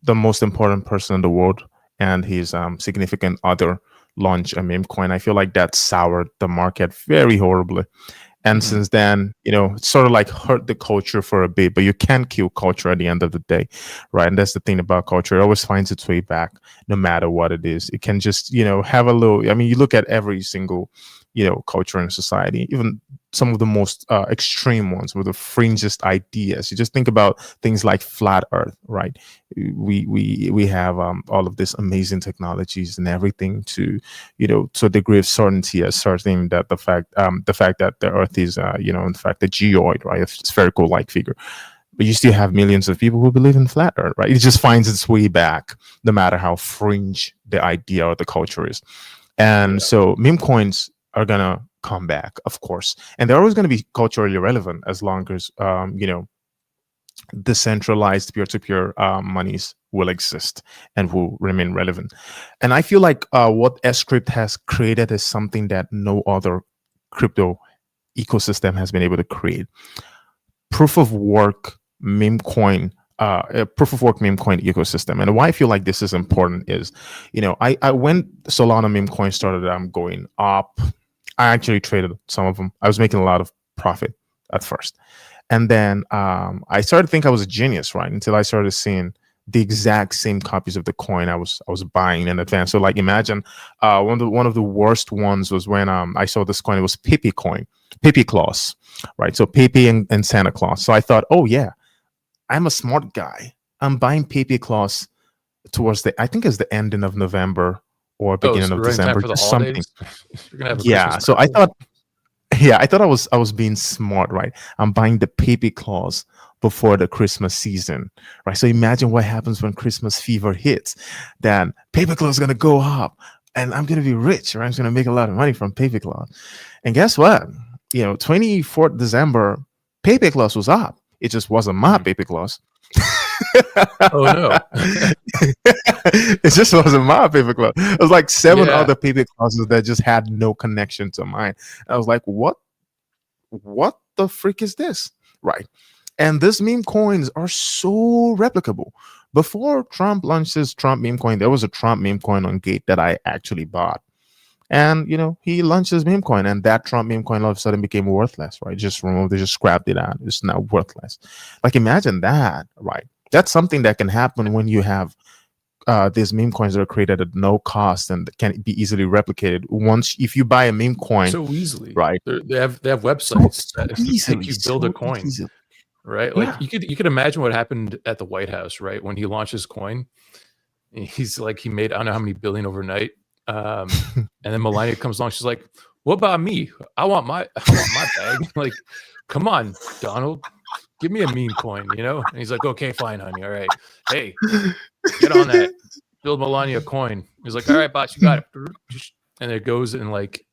most important person in the world and his significant other launch a meme coin. I feel like that soured the market very horribly. And Mhm. since then, it's sort of like hurt the culture for a bit, but you can't kill culture at the end of the day, right? And that's the thing about culture. It always finds its way back no matter what it is. It can just, have a little, I mean, you look at every single, culture in society, even some of the most extreme ones with the fringest ideas. You just think about things like flat earth, right? We have all of this amazing technologies and everything to a degree of certainty, asserting that the fact that the earth is in fact a geoid, right, a spherical like figure. But you still have millions of people who believe in flat earth, right? It just finds its way back no matter how fringe the idea or the culture is. And Yeah. so meme coins are gonna come back, of course, and they're always going to be culturally relevant as long as decentralized peer-to-peer monies will exist and will remain relevant. And I feel like what Scrypt has created is something that no other crypto ecosystem has been able to create. Proof of work meme coin. A proof of work meme coin ecosystem. And why I feel like this is important is, I when Solana meme coin started going up, I actually traded some of them. I was making a lot of profit at first. And then I started to think I was a genius, right? Until I started seeing the exact same copies of the coin I was buying in advance. So like imagine one of the worst ones was when I saw this coin. It was Pepe coin, Pepe Claus, right? So Pepe and Santa Claus. So I thought, oh yeah, I'm a smart guy. I'm buying Pepe Claus towards I think it's the ending of November or Oh, beginning so of right in time December, for the just something. holidays. You're gonna have a Yeah. Christmas So I special? thought, yeah, I thought I was being smart, right? I'm buying the Pepe Claus before the Christmas season, right? So imagine what happens when Christmas fever hits. Then Pepe Claus is gonna go up, and I'm gonna be rich, right? I'm gonna make a lot of money from Pepe Claus. And guess what? 24th December, Pepe Claus was up. It just wasn't my Mhm. Pepe Claus. Oh no. It just wasn't my paper clause. It was like seven Yeah. other paper clauses that just had no connection to mine. I was like, what the freak is this? Right. And these meme coins are so replicable. Before Trump launched his Trump meme coin, there was a Trump meme coin on Gate that I actually bought. And he launched his meme coin, and that Trump meme coin all of a sudden became worthless, right? Just removed, they just scrapped it out. It's now worthless. Like imagine that, right? That's something that can happen when you have these meme coins that are created at no cost and can be easily replicated. Once, if you buy a meme coin, So easily. right? They have So websites that easily, make you build a so coin, easily. right? Like Yeah. you could imagine what happened at the White House, right? When he launched his coin. He's like, he made I don't know how many billion overnight. And then Melania comes along. She's like, "What about me? I want my bag." Like, come on, Donald, give me a meme coin, And he's like, "Okay, fine, honey. All right. Hey, get on that. Build Melania a coin." He's like, "All right, boss, you got it." And it goes in like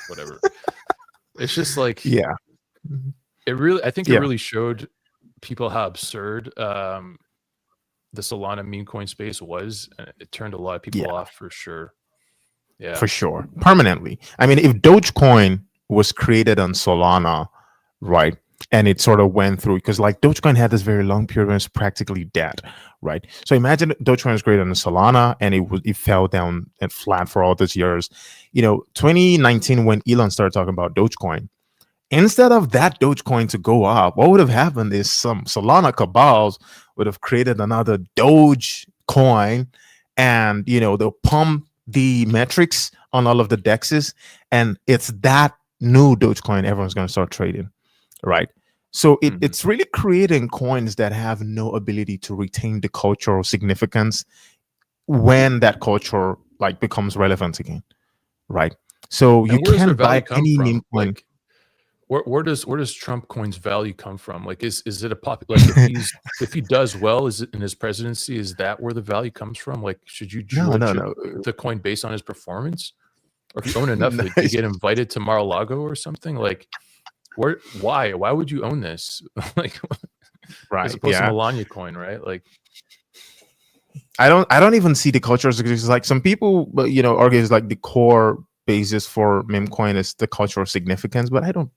whatever. It's just like Yeah. I think it Yeah. really showed people how absurd the Solana meme coin space was, and it turned a lot of people Yeah. off for sure. Yeah, For sure. Permanently. I mean, if Dogecoin was created on Solana, right? And it sort of went through because like Dogecoin had this very long period when it's practically dead, right? So imagine Dogecoin was created on Solana and it fell down and flat for all these years. 2019 when Elon started talking about Dogecoin, instead of that Dogecoin to go up, what would have happened is some Solana cabals would have created another Doge coin, and they'll pump the metrics on all of the dexes, and it's that new Dogecoin everyone's going to start trading, right? So it's really creating coins that have no ability to retain the cultural significance when that culture like becomes relevant again, right? So you and where does their can't value buy come any from? meme coin. Like, where does Trump coin's value come from? Like, is it a like if he does well, is it in his presidency? Is that where the value comes from? Like, should you No, judge no. the coin based on his performance, or if you own enough No, of it, do you get invited to Mar-a-Lago or something? Like, why would you own this? Like, as right? opposed to Yeah, Melania coin, right? Like, I don't even see the cultures because like some people, but argue is like the core basis for meme coin is the cultural significance, but I don't.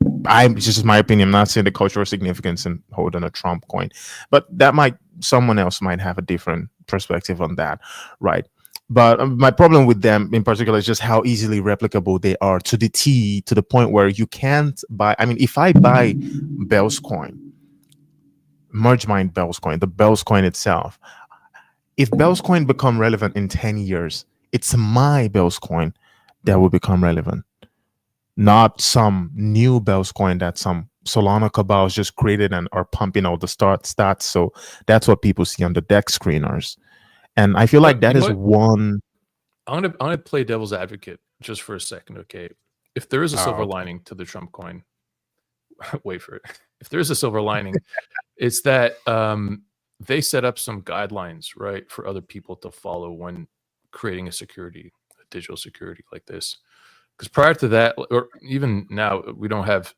It's just my opinion. I'm not saying the cultural significance in holding a Trump coin, but someone else might have a different perspective on that, right? But my problem with them in particular is just how easily replicable they are to the T, to the point where you can't buy. I mean, if I buy Bell's coin, merge mine Bell's coin, the Bell's coin itself, if Bell's coin become relevant in 10 years, it's my Bell's coin that will become relevant, not some new Bell's coin that some Solana cabals just created and are pumping out the stats. So that's what people see on the deck screeners. And I feel like that is one. I'm gonna play devil's advocate just for a second, okay? If there is a silver lining to the Trump coin, wait for it. If there is a silver lining, it's that they set up some guidelines, right, for other people to follow when creating a digital security like this. Because prior to that, or even now, we don't have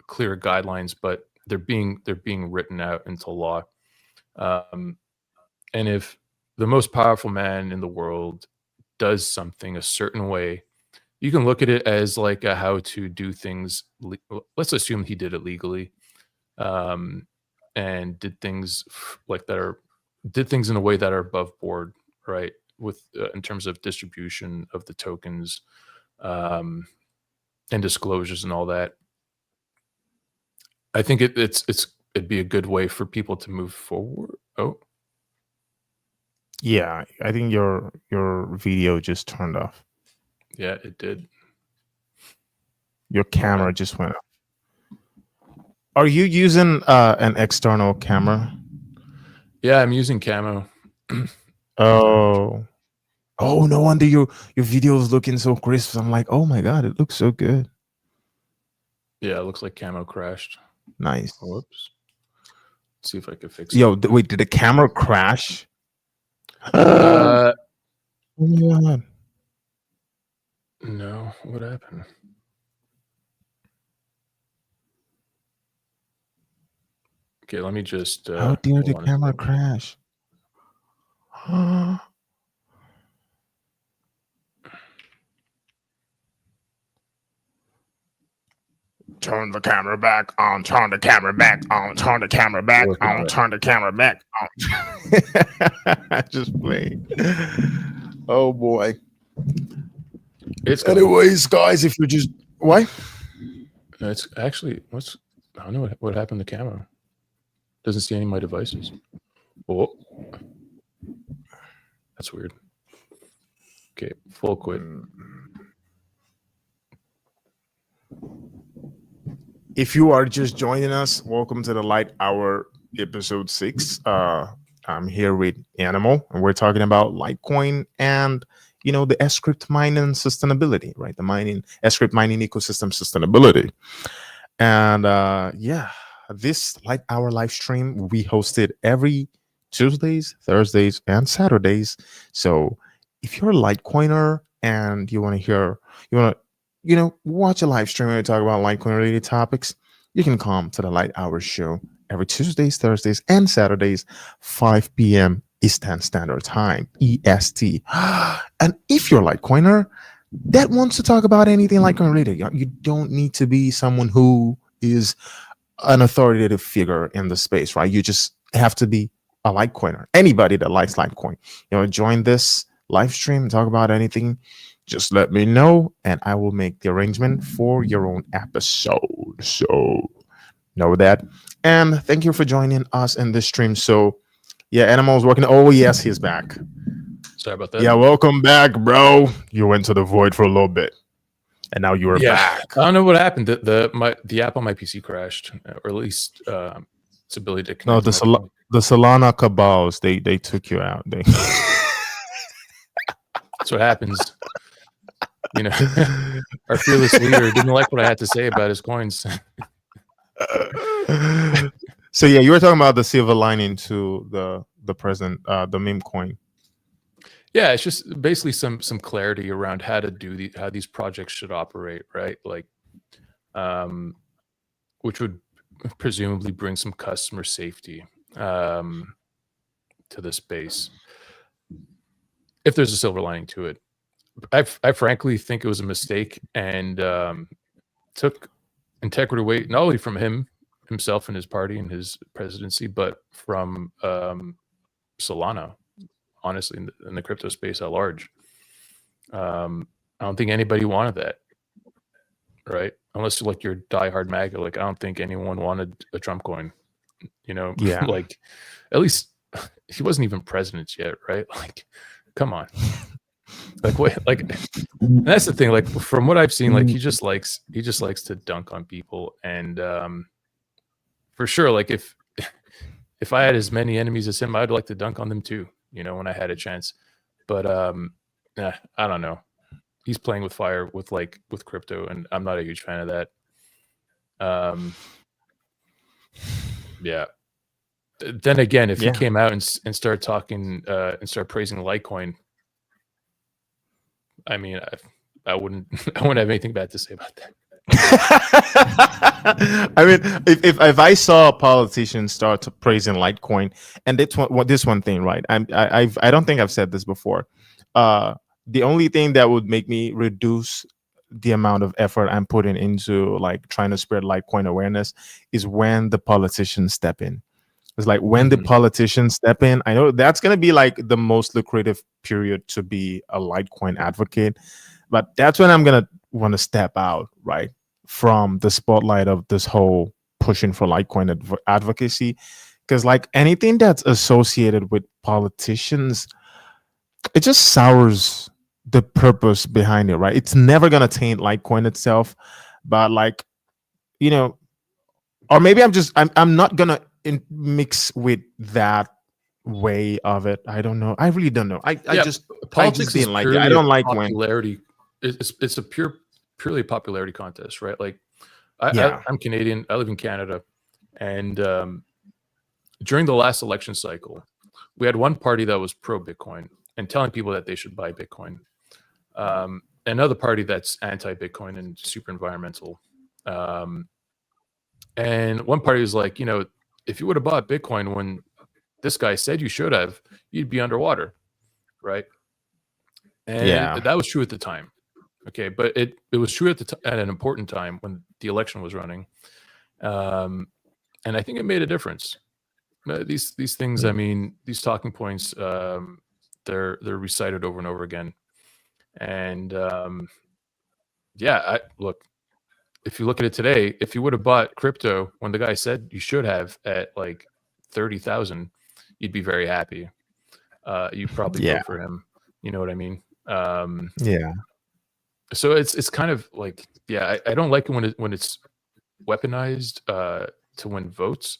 clear guidelines, but they're being written out into law. And if the most powerful man in the world does something a certain way, you can look at it as like a how to do things. Let's assume he did it legally, and did things like that did things in a way that are above board, right? With in terms of distribution of the tokens, and disclosures and all that. I think it'd be a good way for people to move forward. Oh. Yeah, I think your video just turned off. Yeah, it did. Your camera just went off. Are you using an external camera? Yeah, I'm using camo. Oh, no wonder your video is looking so crisp. I'm like, oh my god, it looks so good. Yeah, it looks like camo crashed. Nice. Whoops. Let's see if I can fix it. Yo, wait, did the camera crash? Oh my god. No, what happened? Okay, let me just how dare the camera crash? Turn the camera back on, turn the camera back on, turn the camera back on, turn the camera back on. Just playing. Oh boy. Anyways, guys, if you just why? No, it's actually I don't know what happened to camo. Doesn't see any of my devices. Oh, that's weird. Okay, full quit. If you are just joining us, welcome to the Lite Hour episode 6. I'm here with Animal, and we're talking about Litecoin and the Scrypt mining sustainability, right? The Scrypt mining ecosystem sustainability. And this Lite Hour live stream we hosted every Tuesdays, Thursdays, and Saturdays. So if you're a Litecoiner and you want to watch a live stream and talk about Litecoin related topics, you can come to the Lite Hour show every Tuesdays, Thursdays, and Saturdays, 5 p.m. Eastern Standard Time, EST. And if you're a Litecoiner that wants to talk about anything Litecoin related, you don't need to be someone who is an authoritative figure in the space, right? You just have to be a Litecoiner. Anybody that likes Litecoin, join this live stream and talk about anything. Just let me know, and I will make the arrangement for your own episode. So know that. And thank you for joining us in this stream. So yeah, Animal's working. Oh yes, he's back. Sorry about that. Yeah, welcome back, bro. You went to the void for a little bit, and now you are back. I don't know what happened. The app on my PC crashed, or at least its ability to connect. No, the Solana cabals they took you out. That's what happens. Our fearless leader didn't like what I had to say about his coins. So yeah, you were talking about the silver lining to the present the meme coin. Yeah, it's just basically some clarity around how to how these projects should operate, right? Like, which would presumably bring some customer safety to the space, if there's a silver lining to it. I frankly think it was a mistake, and took integrity away not only from himself and his party and his presidency, but from Solana, honestly, in the crypto space at large. I don't think anybody wanted that, right? Unless like you're diehard MAGA. Like I don't think anyone wanted a Trump coin. Yeah. Like at least he wasn't even president yet, right? Like, come on. Like what? Like and that's the thing. Like from what I've seen, like he just likes to dunk on people, and for sure, like if I had as many enemies as him, I'd like to dunk on them too. When I had a chance. But I don't know. He's playing with fire with crypto, and I'm not a huge fan of that. Yeah. Then again, if he came out and started talking and started praising Litecoin, I mean, I wouldn't have anything bad to say about that. I mean, if I saw a politician start to praising Litecoin, and this one thing, right? I don't think I've said this before. The only thing that would make me reduce the amount of effort I'm putting into like trying to spread Litecoin awareness is when the politicians step in. It's like when the politicians step in, I know that's going to be like the most lucrative period to be a Litecoin advocate, but that's when I'm going to want to step out, right, from the spotlight of this whole pushing for Litecoin advocacy. Because like anything that's associated with politicians, it just sours the purpose behind it, right? It's never going to taint Litecoin itself, but like, or maybe I'm not going to mix with that way of it. I don't know. I really don't know. I just didn't like it. I don't like popularity. It's a purely popularity contest, right? Like I'm Canadian. I live in Canada, and during the last election cycle, we had one party that was pro Bitcoin and telling people that they should buy Bitcoin. Another party that's anti Bitcoin and super environmental. And one party was like, if you would have bought Bitcoin when this guy said you should have, you'd be underwater, right? And that was true at the time. Okay, but it was true at an important time when the election was running, and I think it made a difference. These things, I mean, these talking points, they're recited over and over again, and look. If you look at it today, if you would have bought crypto when the guy said you should have at like 30,000, you'd be very happy. You'd probably vote for him. You know what I mean? So it's kind of like, I don't like it when it's weaponized to win votes.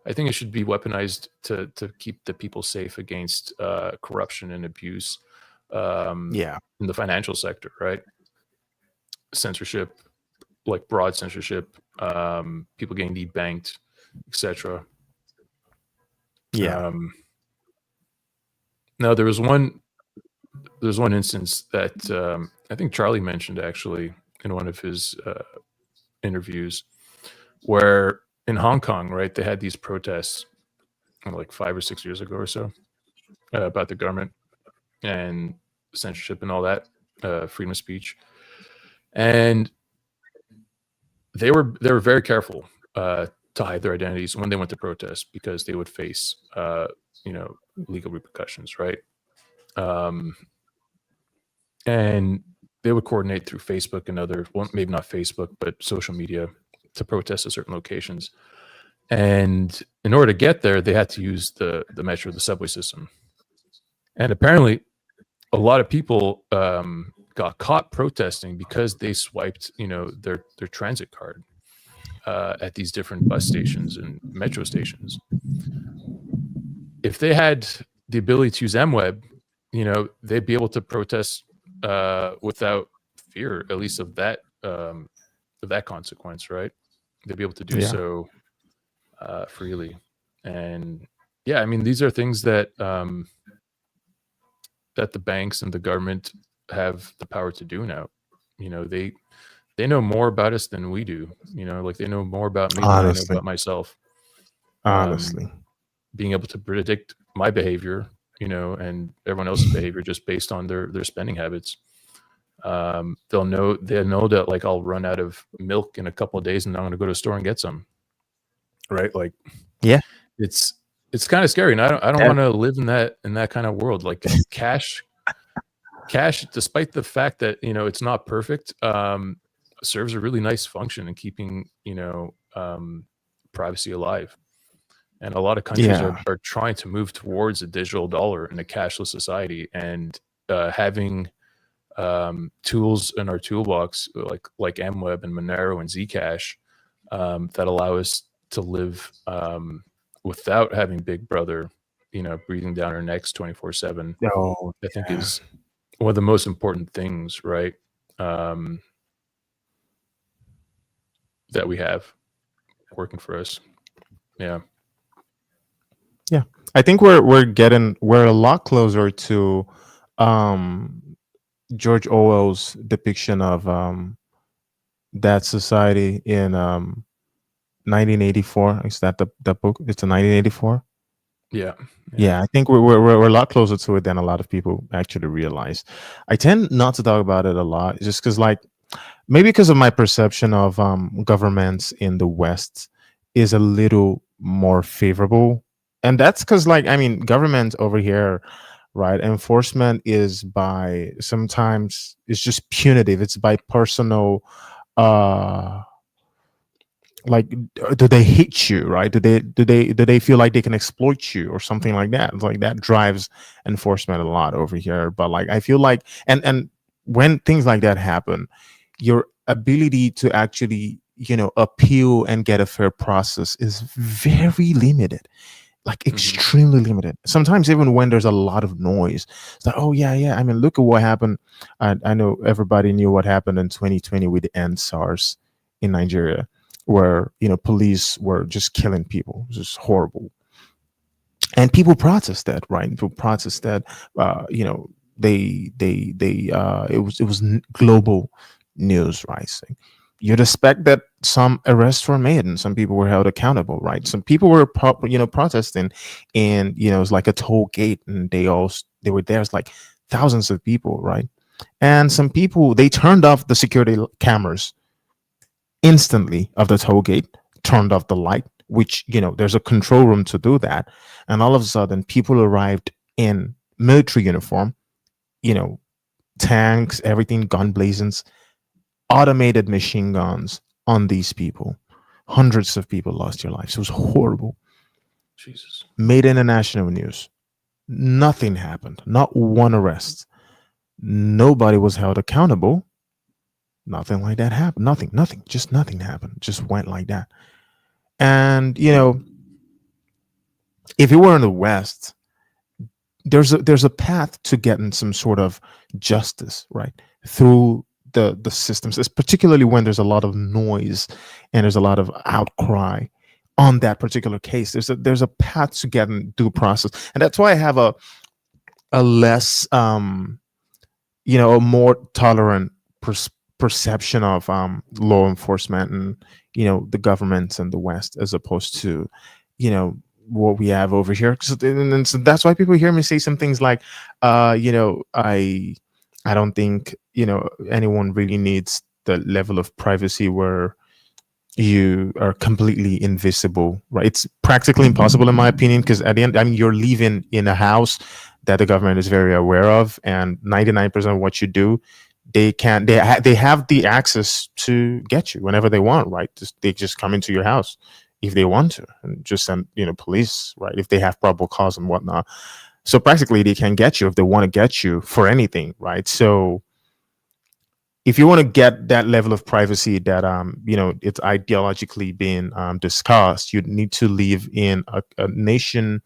I think it should be weaponized to keep the people safe against corruption and abuse. In the financial sector, right? Censorship. Like broad censorship, people getting debanked, etc. Now there was one instance that I think Charlie mentioned actually in one of his interviews, where in Hong Kong, right, they had these protests like 5 or 6 years ago or so about the government and censorship and all that, freedom of speech, and they were very careful to hide their identities when they went to protest because they would face legal repercussions, right? And they would coordinate through Facebook and other, well, maybe not Facebook, but social media to protest at certain locations. And in order to get there, they had to use the metro, the subway system. And apparently, a lot of people got caught protesting because they swiped, their transit card at these different bus stations and metro stations. If they had the ability to use MWeb, they'd be able to protest without fear, at least of that consequence, right? They'd be able to do so freely. And I mean, these are things that that the banks and the government have the power to do now. They know more about us than we do. Like they know more about me than I know about myself. Honestly, being able to predict my behavior, and everyone else's behavior just based on their spending habits. They'll know that like I'll run out of milk in a couple of days and I'm going to go to the store and get some. Right? Like, it's kind of scary, and I don't want to live in that kind of world. Like cash Cash, despite the fact that it's not perfect, serves a really nice function in keeping privacy alive. And a lot of countries Yeah. are trying to move towards a digital dollar and a cashless society, and having tools in our toolbox like MWeb and Monero and Zcash that allow us to live without having Big Brother, breathing down our necks 24/7. Oh, I think is one of the most important things, right? That we have working for us. Yeah. yeah. I think we're a lot closer to George Orwell's depiction of that society in 1984. Is that the book? It's a 1984. Yeah, I think we're a lot closer to it than a lot of people actually realize. I tend not to talk about it a lot, just because, like, maybe because of my perception of governments in the West is a little more favorable, and that's because, like, I mean, government over here, right? Enforcement is by sometimes it's just punitive. It's by personal. Like, do they hate you, right? Do they feel like they can exploit you or something like that? It's like that drives enforcement a lot over here. But, like, I feel like, and when things like that happen, your ability to actually appeal and get a fair process is very limited, like extremely limited. Sometimes even when there's a lot of noise, it's like, oh yeah, I mean, look at what happened. I know everybody knew what happened in 2020 with the end SARS in Nigeria, where police were just killing people. It was just horrible, and people protested, right? People protested. It was global news, right? So you'd expect that some arrests were made and some people were held accountable, right? Some people were protesting, and it was like a toll gate, and they were there. It's like thousands of people, right? And some people, they turned off the security cameras instantly of the toll gate, turned off the light, which there's a control room to do that, and all of a sudden people arrived in military uniform, tanks, everything, gun blazons, automated machine guns on these people. Hundreds of people lost their lives. It was horrible. Jesus. Made international news. Nothing happened. Not one arrest. Nobody was held accountable. Nothing like that happened. Nothing. Just nothing happened. Just went like that. And if you were in the West, there's a path to getting some sort of justice, right? Through the systems, it's particularly when there's a lot of noise and there's a lot of outcry on that particular case. There's a path to getting due process, and that's why I have a less a more tolerant perception of law enforcement and the governments in the West, as opposed to what we have over here. And so that's why people hear me say some things like I don't think anyone really needs the level of privacy where you are completely invisible, right? It's practically impossible, in my opinion, because at the end, I mean, you're living in a house that the government is very aware of, and 99% of what you do, they have the access to get you whenever they want, right? They just come into your house if they want to, and just send police, right, if they have probable cause and whatnot. So practically they can get you if they want to get you for anything, right? So if you want to get that level of privacy that it's ideologically being discussed, you need to live in a nation,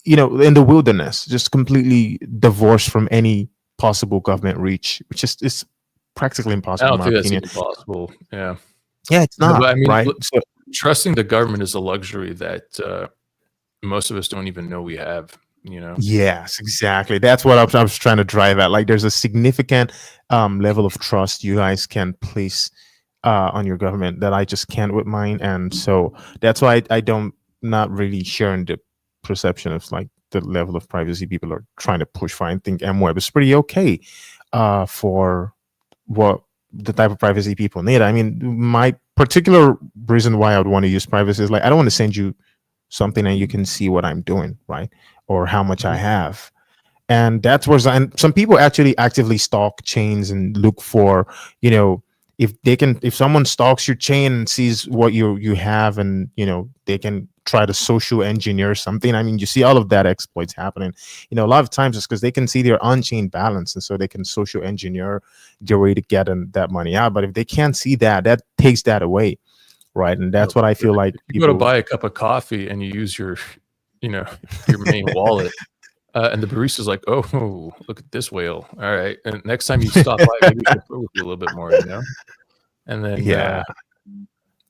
in the wilderness, just completely divorced from any possible government reach, which is practically impossible. I don't think in my that's opinion. even possible. Yeah, it's not. No, but I mean, right? So, trusting the government is a luxury that most of us don't even know we have. Yes, exactly. That's what I was trying to drive at. Like, there's a significant level of trust you guys can place on your government that I just can't with mine, and so that's why I don't not really sharing the perception of like the level of privacy people are trying to push for. I think MWeb is pretty okay for what the type of privacy people need. I mean, my particular reason why I would want to use privacy is like, I don't want to send you something and you can see what I'm doing, right? Or how much I have. And that's where and some people actually actively stalk chains and look for, if someone stalks your chain and sees what you have, and they can try to social engineer something. I mean, you see all of that exploits happening. A lot of times it's because they can see their on-chain balance, and so they can social engineer their way to get that money out. But if they can't see that, that takes that away, right? And that's what I feel like. If you go to buy a cup of coffee and you use your your main wallet, and the barista's like, "Oh, look at this whale! All right." And next time you stop by, maybe she'll flirt with you a little bit more, And then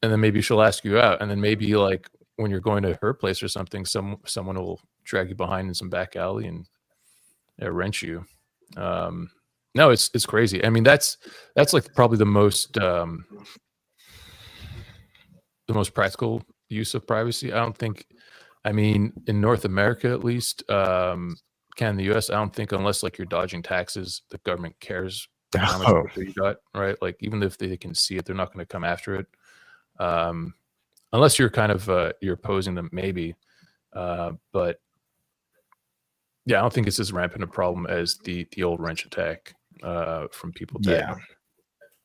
and then maybe she'll ask you out, and then maybe like when you're going to her place or something, someone will drag you behind in some back alley and wrench you. No, it's crazy. I mean, that's like probably the most practical use of privacy. I mean, in North America at least, in the US, I don't think, unless like you're dodging taxes, the government cares how much crypto you got, right? Like even if they can see it, they're not going to come after it. Unless you're kind of you're opposing them, maybe. But yeah, I don't think it's as rampant a problem as the old wrench attack from people that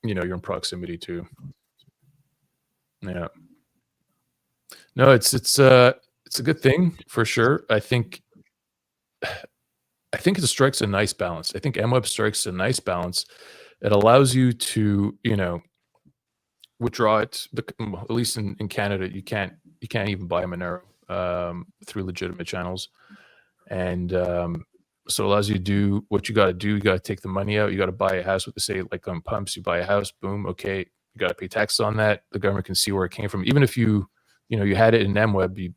you're in proximity to. Yeah. No, it's a good thing for sure. I think it strikes a nice balance. I think MWeb strikes a nice balance. It allows you to, withdraw it. At least in Canada, you can't even buy Monero through legitimate channels, and so it allows you to do what you got to do. You got to take the money out. You got to buy a house with, say, like on pumps. You buy a house, boom, okay. You got to pay taxes on that. The government can see where it came from. Even if you had it in MWeb, you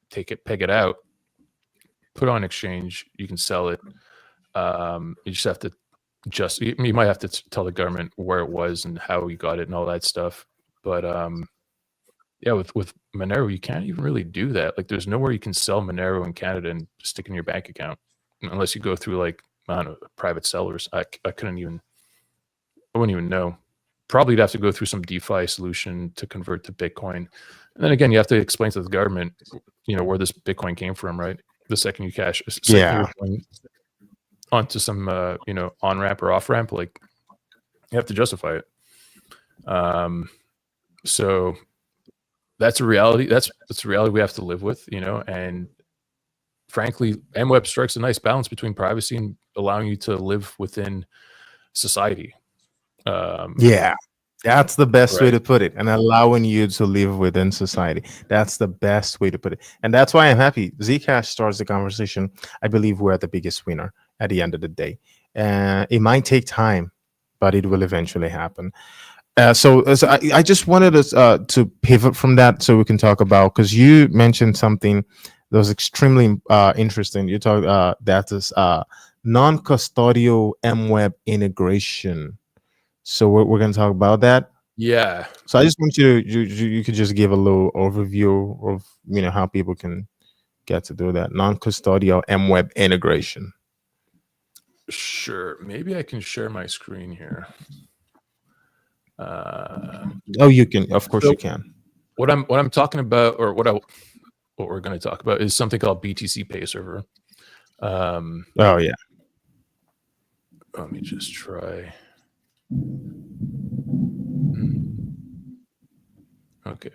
take it, peg it out, put it on exchange. You can sell it. You just have to you might have to tell the government where it was and how you got it and all that stuff. But yeah, with Monero, you can't even really do that. Like, there's nowhere you can sell Monero in Canada and stick in your bank account unless you go through like, I don't know, private sellers. I wouldn't even know. Probably you'd have to go through some DeFi solution to convert to Bitcoin. And then again, you have to explain to the government, where this Bitcoin came from, right? The second you cash, onto some, on ramp or off ramp, like you have to justify it. So that's a reality. That's a reality we have to live with, and frankly, MWeb strikes a nice balance between privacy and allowing you to live within society. That's the best way to put it, and allowing you to live within society. That's the best way to put it, and that's why I'm happy Zcash starts the conversation. I believe we're the biggest winner at the end of the day. It might take time, but it will eventually happen. So I just wanted us to pivot from that so we can talk about, because you mentioned something that was extremely interesting. You talked that is non-custodial MWeb integration. So we're going to talk about that. Yeah. So I just want you could just give a little overview of how people can get to do that non-custodial MWeb integration. Sure. Maybe I can share my screen here. You can. Of course, you can. What I'm talking about, or what we're going to talk about, is something called BTC Pay Server. Yeah. Let me just try. Okay.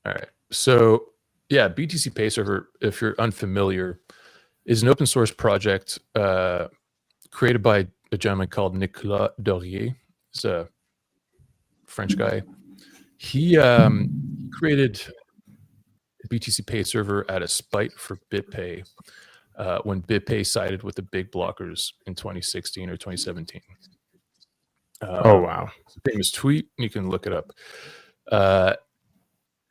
All right. So yeah, BTC Pay Server, if you're unfamiliar, is an open source project created by a gentleman called Nicolas Dorier. He's a French guy. He created BTC Pay Server out of spite for BitPay when BitPay sided with the big blockers in 2016 or 2017. Oh, wow. It's a famous tweet. You can look it up.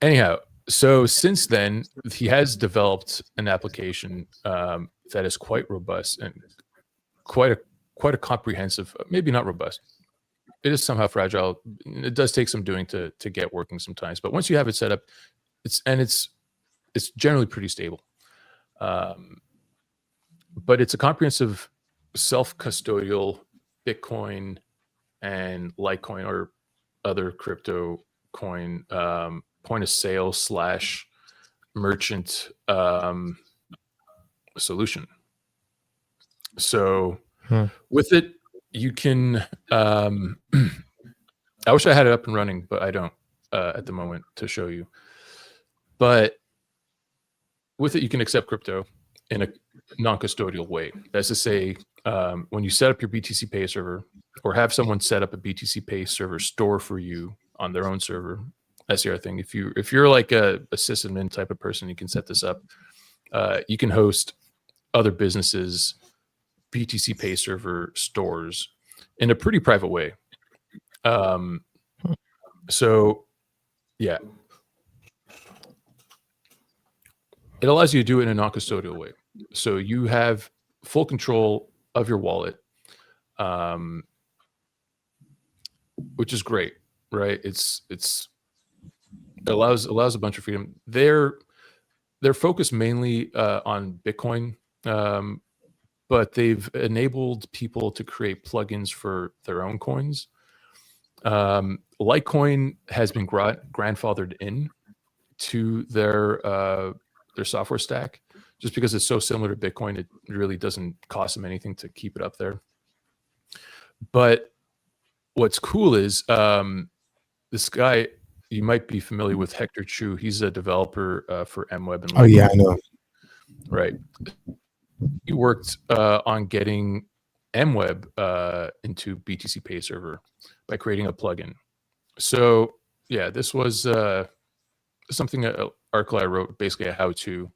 Anyhow, so since then, he has developed an application that is quite robust and quite a comprehensive, maybe not robust. It is somehow fragile. It does take some doing to get working sometimes. But once you have it set up, it's generally pretty stable. But it's a comprehensive self-custodial Bitcoin and Litecoin or other crypto coin point of sale / merchant solution. So with it, you can. I wish I had it up and running, but I don't at the moment to show you. But with it, you can accept crypto in a non-custodial way. That's to say, when you set up your BTC Pay server, or have someone set up a BTC Pay server store for you on their own server, that's the other thing. If you're like a sysadmin type of person, you can set this up. You can host other businesses' BTC Pay server stores in a pretty private way. So, yeah, it allows you to do it in a non-custodial way. So you have full control of your wallet, which is great, right? It allows a bunch of freedom. They're focused mainly on Bitcoin, but they've enabled people to create plugins for their own coins. Litecoin has been grandfathered in to their software stack, just because it's so similar to Bitcoin. It really doesn't cost them anything to keep it up there. But what's cool is this guy, you might be familiar with Hector Chu. He's a developer for MWeb and Litecoin. Oh yeah, I know. Right. He worked on getting MWeb into BTC Pay server by creating a plugin. So yeah, this was something, an article I wrote, basically a how-to.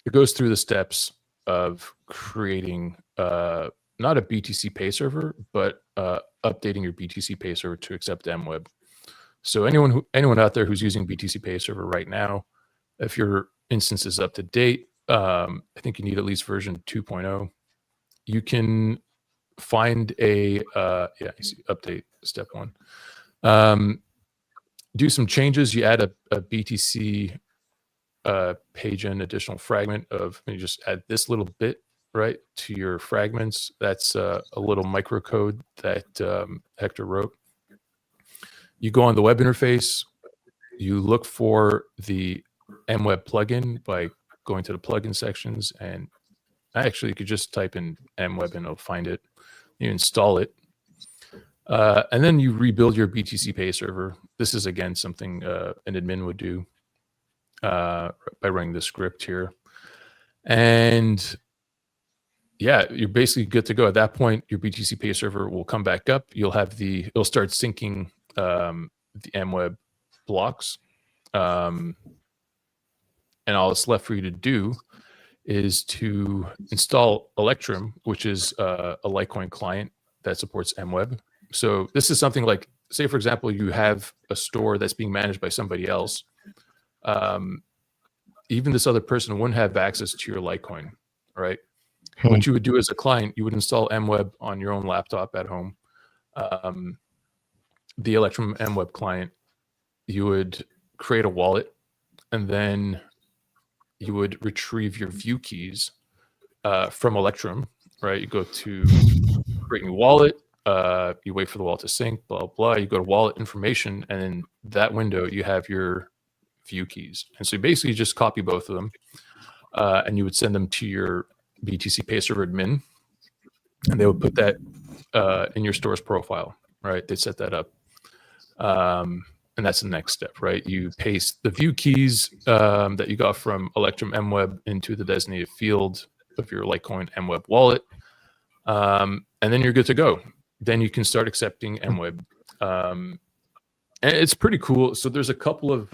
It goes through the steps of creating not a BTC Pay server, but updating your BTC Pay server to accept MWeb. So anyone out there who's using BTC Pay server right now, if your instance is up to date, I think you need at least version 2.0. You can find a you see update step 1. Do some changes. You add a BTC page in additional fragment of, and you just add this little bit right to your fragments. That's a little microcode that Hector wrote. You go on the web interface. You look for the MWeb plugin by going to the plugin sections, and actually you could just type in MWeb and it'll find it. You install it, and then you rebuild your BTC Pay server. This is again something an admin would do by running the script here, and yeah, you're basically good to go. At that point, your BTC Pay server will come back up. It'll start syncing the MWeb blocks, and all that's left for you to do is to install Electrum, which is a Litecoin client that supports MWeb. So this is something like, say, for example, you have a store that's being managed by somebody else. Even this other person wouldn't have access to your Litecoin, right? What you would do as a client, you would install MWeb on your own laptop at home. The Electrum MWeb client, you would create a wallet, and then you would retrieve your view keys from Electrum, right? You go to create new wallet, you wait for the wallet to sync, blah, blah. You go to wallet information, and in that window, you have your view keys. And so you basically just copy both of them, and you would send them to your BTC Pay server admin, and they would put that in your store's profile, right? They set that up. And that's the next step, right? You paste the view keys that you got from Electrum MWeb into the designated field of your Litecoin MWeb wallet, and then you're good to go. Then you can start accepting MWeb, and it's pretty cool. So there's a couple of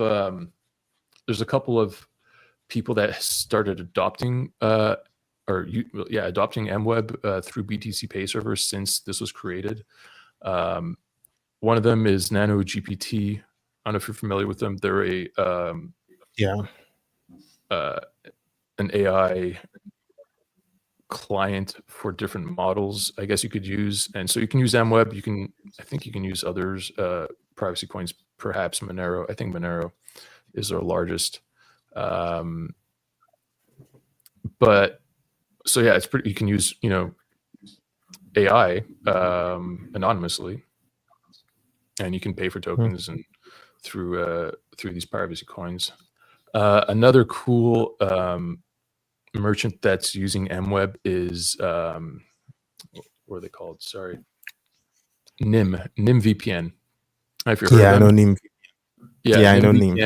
people that started adopting adopting MWeb through BTC Pay servers since this was created. One of them is Nano GPT. I don't know if you're familiar with them. They're an AI client for different models, I guess you could use. And so you can use MWeb. I think you can use others, privacy coins, perhaps Monero. I think Monero is our largest. But so yeah, it's pretty. You can use AI anonymously, and you can pay for tokens and through these privacy coins. Another cool merchant that's using MWeb is what are they called? Sorry, NIM VPN. If you've heard Yeah, of I them. know Neem. Yeah, I know Neem.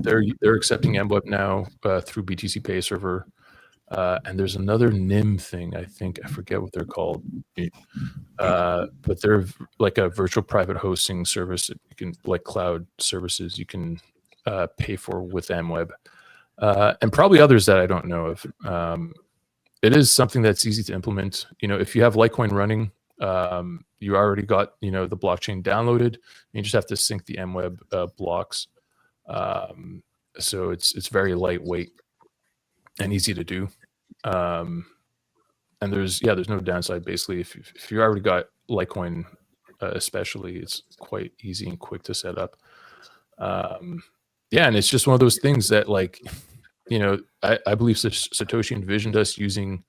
They're accepting MWeb now through BTC Pay server, and there's another NIM thing. I think I forget what they're called, but they're like a virtual private hosting service that you can, like cloud services, you can pay for with MWeb, and probably others that I don't know of. It is something that's easy to implement. If you have Litecoin running, you already got the blockchain downloaded. You just have to sync the MWeb blocks. So it's very lightweight and easy to do. And there's no downside. Basically, if you already got Litecoin, especially, it's quite easy and quick to set up. And it's just one of those things that, like, I believe Satoshi envisioned us using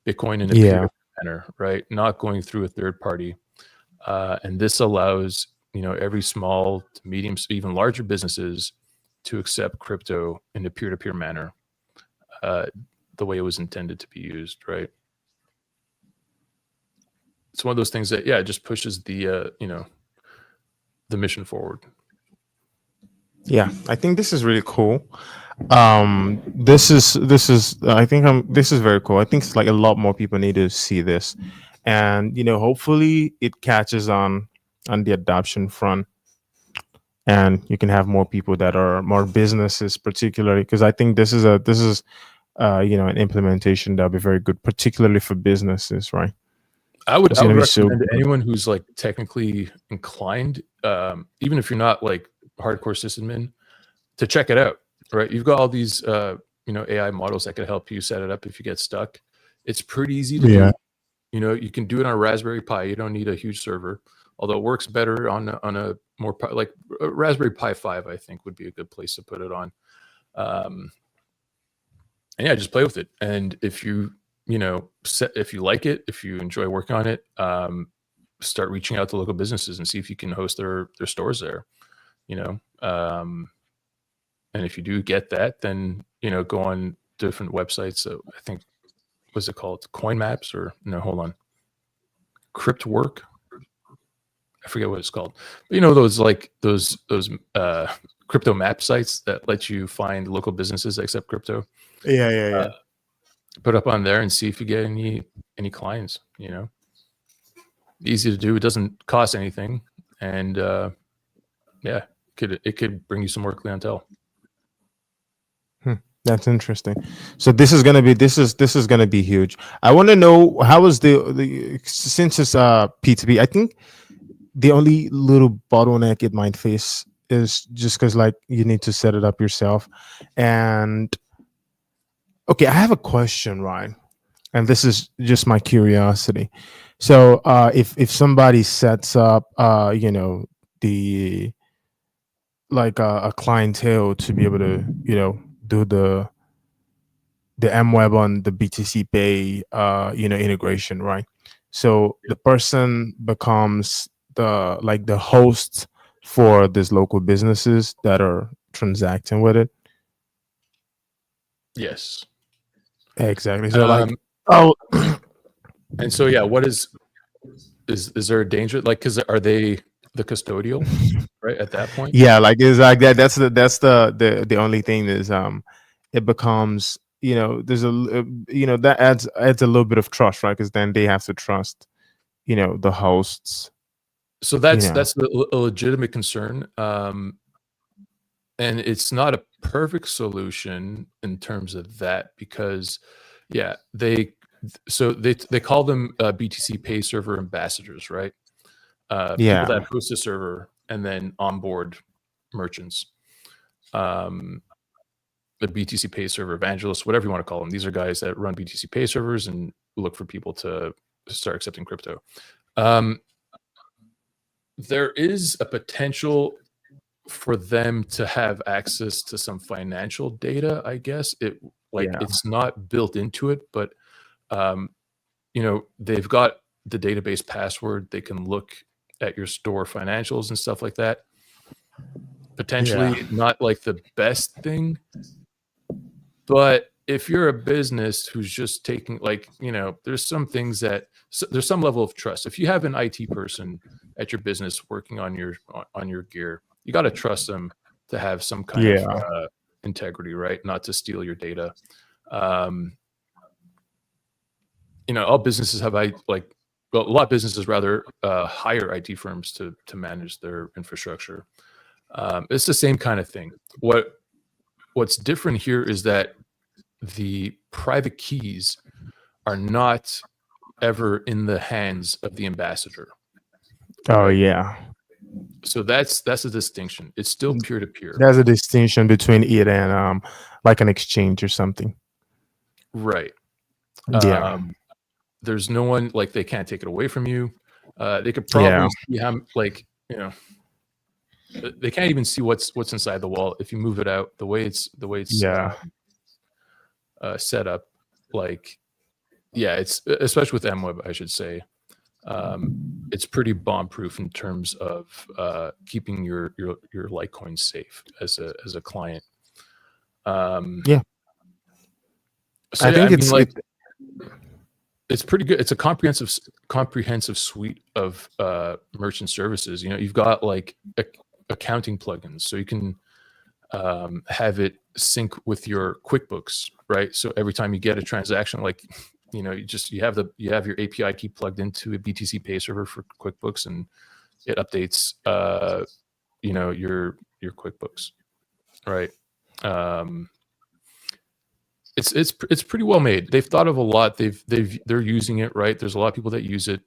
Bitcoin in a peer-to-peer manner, right? Not going through a third party. And this allows, every small to medium, even larger businesses to accept crypto in a peer-to-peer manner, the way it was intended to be used, right? It's one of those things that, it just pushes the mission forward. Yeah, I think this is really cool. This is this is very cool. I think it's like a lot more people need to see this, and hopefully it catches on the adoption front, and you can have more people that are more businesses, particularly because I think this is an implementation that'll be very good, particularly for businesses, right? I would be recommend to anyone who's like technically inclined, even if you're not like hardcore sysadmin, to check it out. Right, you've got all these AI models that could help you set it up if you get stuck. It's pretty easy to do. You can do it on a Raspberry Pi. You don't need a huge server, although it works better on a more like a Raspberry Pi 5. I think would be a good place to put it on. And just play with it. And if you if you like it, if you enjoy working on it, start reaching out to local businesses and see if you can host their stores there. And if you do get that, then go on different websites. So I think, what's it called? Coin Maps, or no? Hold on. Crypt Work. I forget what it's called. But those crypto map sites that let you find local businesses that accept crypto. Yeah. Put up on there and see if you get any clients. Easy to do. It doesn't cost anything, and it could bring you some more clientele. That's interesting. So this is gonna be huge. I want to know how is the since it's P2P. I think the only little bottleneck it might face is just because like you need to set it up yourself. And okay, I have a question, Ryan, and this is just my curiosity. So if somebody sets up the like a clientele to be able to do the MWeb on the BTC Pay integration, right? So the person becomes the host for these local businesses that are transacting with it. Yes, exactly. So and so what is there a danger, like, because are they the custodial right at that point? Yeah, like it's like that. That's the only thing is it becomes there's that adds a little bit of trust, right? Because then they have to trust the hosts. So that's a legitimate concern, and it's not a perfect solution in terms of that, because they call them BTC Pay server ambassadors, right? People that host a server and then onboard merchants. The BTC Pay server evangelists, whatever you want to call them. These are guys that run BTC Pay servers and look for people to start accepting crypto. There is a potential for them to have access to some financial data, I guess. It's not built into it, but they've got the database password. They can look at your store financials and stuff like that. Potentially not like the best thing, but if you're a business who's just taking, like, there's some things that there's some level of trust. If you have an IT person at your business working on your gear, you got to trust them to have some kind of integrity, right? Not to steal your data. All businesses have a lot of businesses rather hire IT firms to manage their infrastructure. It's the same kind of thing. What's different here is that the private keys are not ever in the hands of the ambassador. Oh, right? yeah. So that's a distinction. It's still peer to peer. There's a distinction between it and like an exchange or something. Right. Yeah. There's no one, like, they can't take it away from you. They could probably see how, they can't even see what's inside the wallet if you move it out. The way it's set up, it's, especially with MWeb, I should say, it's pretty bomb proof in terms of keeping your Litecoin safe as a client. So I think it's pretty good. It's a comprehensive suite of merchant services. You've got like accounting plugins, so you can have it sync with your QuickBooks, right? So every time you get a transaction, you have your API key plugged into a BTC Pay server for QuickBooks, and it updates your QuickBooks, right? It's pretty well made. They've thought of a lot. They're using it, right? There's a lot of people that use it.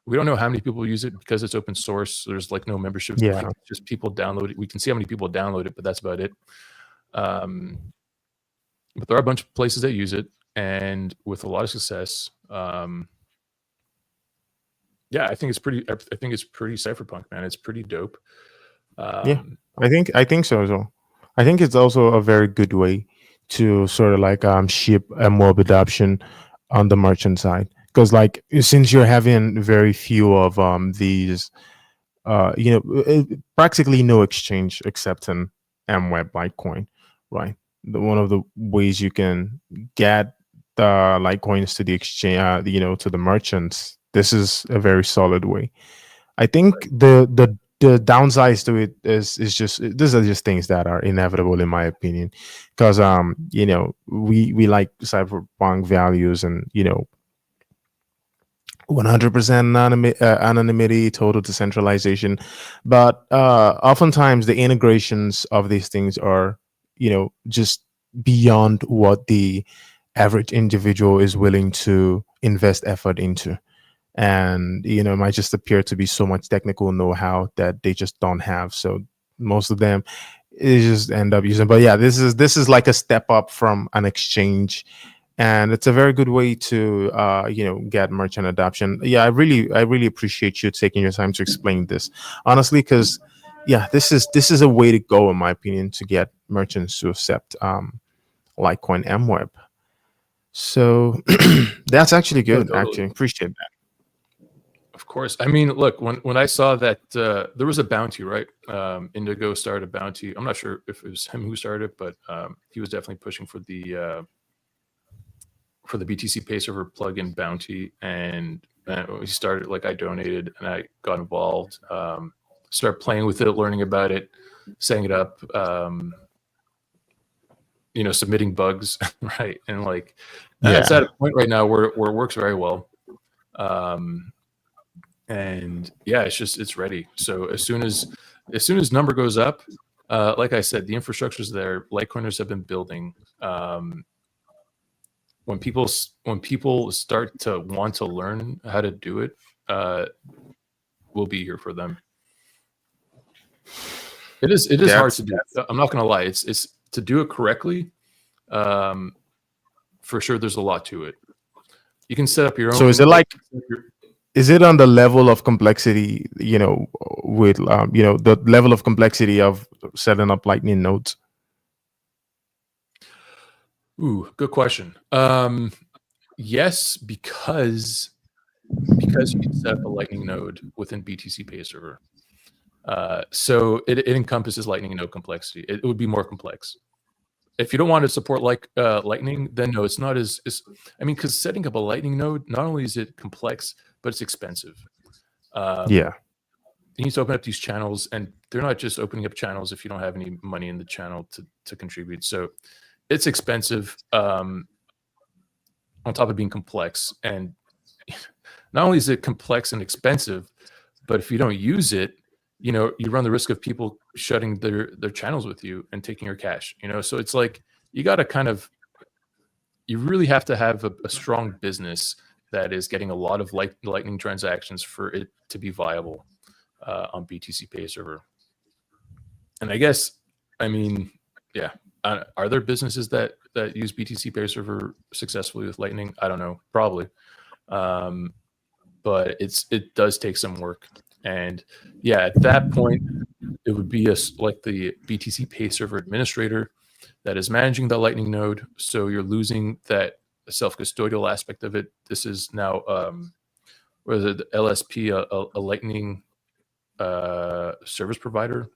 We don't know how many people use it because it's open source. There's like no membership. Yeah. Just people download it. We can see how many people download it, but that's about it. But there are a bunch of places that use it, and with a lot of success. I think it's pretty cypherpunk, man. It's pretty dope. I think so as well. I think it's also a very good way to sort of ship a mob adoption on the merchant side, because since you're having very few of these practically no exchange except in MWeb Litecoin, right? One of the ways you can get the Litecoins to the exchange, to the merchants, this is a very solid way. I think the downsides to it is just, these are just things that are inevitable in my opinion, because we like cypherpunk values and 100% anonymity, total decentralization, but oftentimes the integrations of these things are just beyond what the average individual is willing to invest effort into. And it might just appear to be so much technical know-how that they just don't have, so most of them is just end up using. But yeah, this is like a step up from an exchange, and it's a very good way to get merchant adoption. I really appreciate you taking your time to explain this, honestly, because this is a way to go, in my opinion, to get merchants to accept Litecoin MWeb. So that's actually good. Totally. Actually, appreciate that. Of course. I mean, look, when I saw that there was a bounty, right? Indigo started a bounty. I'm not sure if it was him who started it, but he was definitely pushing for the BTC Pay server plugin bounty. And we started, I donated and I got involved, started playing with it, learning about it, setting it up, submitting bugs, right? And it's at a point right now where it works very well. And it's ready. So as soon as number goes up, like I said, the infrastructure's there. Litecoiners have been building. When people start to want to learn how to do it, we'll be here for them. It is hard to do. I'm not gonna lie. It's to do it correctly. For sure, there's a lot to it. You can set up your own. So is it on the level of complexity, with the level of complexity of setting up Lightning nodes? Ooh, good question. Yes, because because you can set up a Lightning node within BTC Pay Server. So it encompasses Lightning node complexity. It would be more complex. If you don't want to support Lightning, then no, it's not as I mean, because setting up a Lightning node, not only is it complex, but it's expensive. Yeah. You need to open up these channels, and they're not just opening up channels if you don't have any money in the channel to contribute. So it's expensive, on top of being complex. And not only is it complex and expensive, but if you don't use it, you run the risk of people shutting their channels with you and taking your cash. So it's like you really have to have a strong business that is getting a lot of Lightning transactions for it to be viable on BTC Pay Server. And I guess, I mean, yeah, are there businesses that use BTC Pay Server successfully with Lightning? I don't know, probably, but it does take some work. And yeah, at that point, it would be like the BTC Pay Server administrator that is managing the Lightning node. So you're losing that self-custodial aspect of it. This is now, what is it, the LSP, a Lightning service provider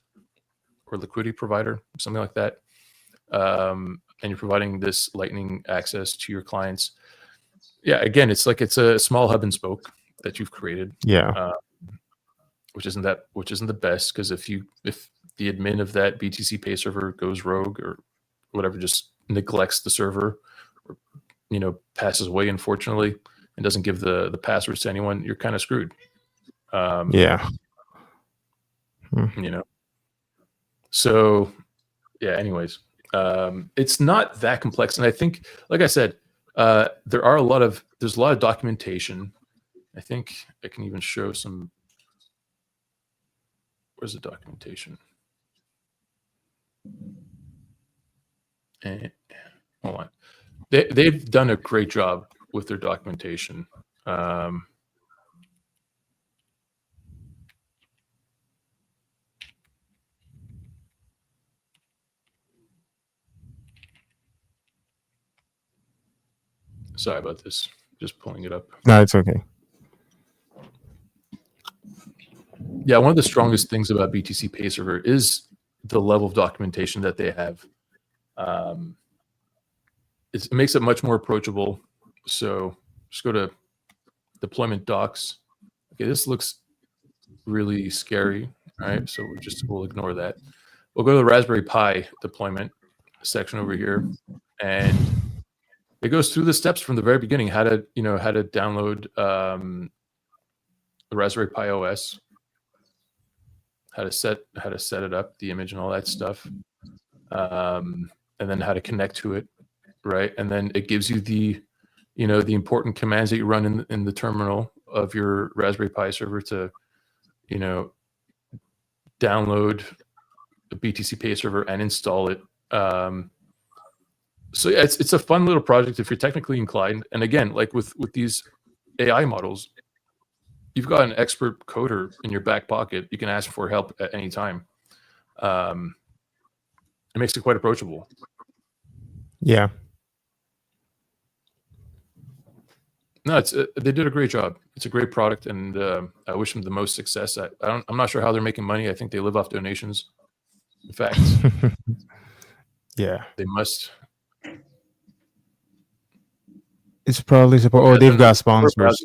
or liquidity provider, something like that. And you're providing this Lightning access to your clients. Yeah, again, it's a small hub and spoke that you've created. Yeah. Which isn't the best, because if the admin of that BTC Pay Server goes rogue or whatever, just neglects the server, or passes away, unfortunately, and doesn't give the passwords to anyone, you're kind of screwed. Yeah. So yeah, anyways, it's not that complex. And I think, like I said, there's a lot of documentation. I think I can even show some. Where's the documentation? And hold on. They've done a great job with their documentation. Sorry about this. Just pulling it up. No, it's okay. Yeah, one of the strongest things about BTC Pay Server is the level of documentation that they have. It makes it much more approachable. So just go to deployment docs. Okay, this looks really scary. All right, so we'll ignore that. We'll go to the Raspberry Pi deployment section over here, and it goes through the steps from the very beginning, how to download the Raspberry Pi OS, how to set it up, the image and all that stuff, and then how to connect to it, right? And then it gives you the important commands that you run in the terminal of your Raspberry Pi server to download the BTC Pay Server and install it. So yeah, it's a fun little project if you're technically inclined. And again, like with these AI models, you've got an expert coder in your back pocket. You can ask for help at any time. It makes it quite approachable. Yeah. No, they did a great job. It's a great product, and I wish them the most success. I'm not sure how they're making money. I think they live off donations. In fact, yeah, they must. It's probably support. Oh, they've got sponsors. Guys.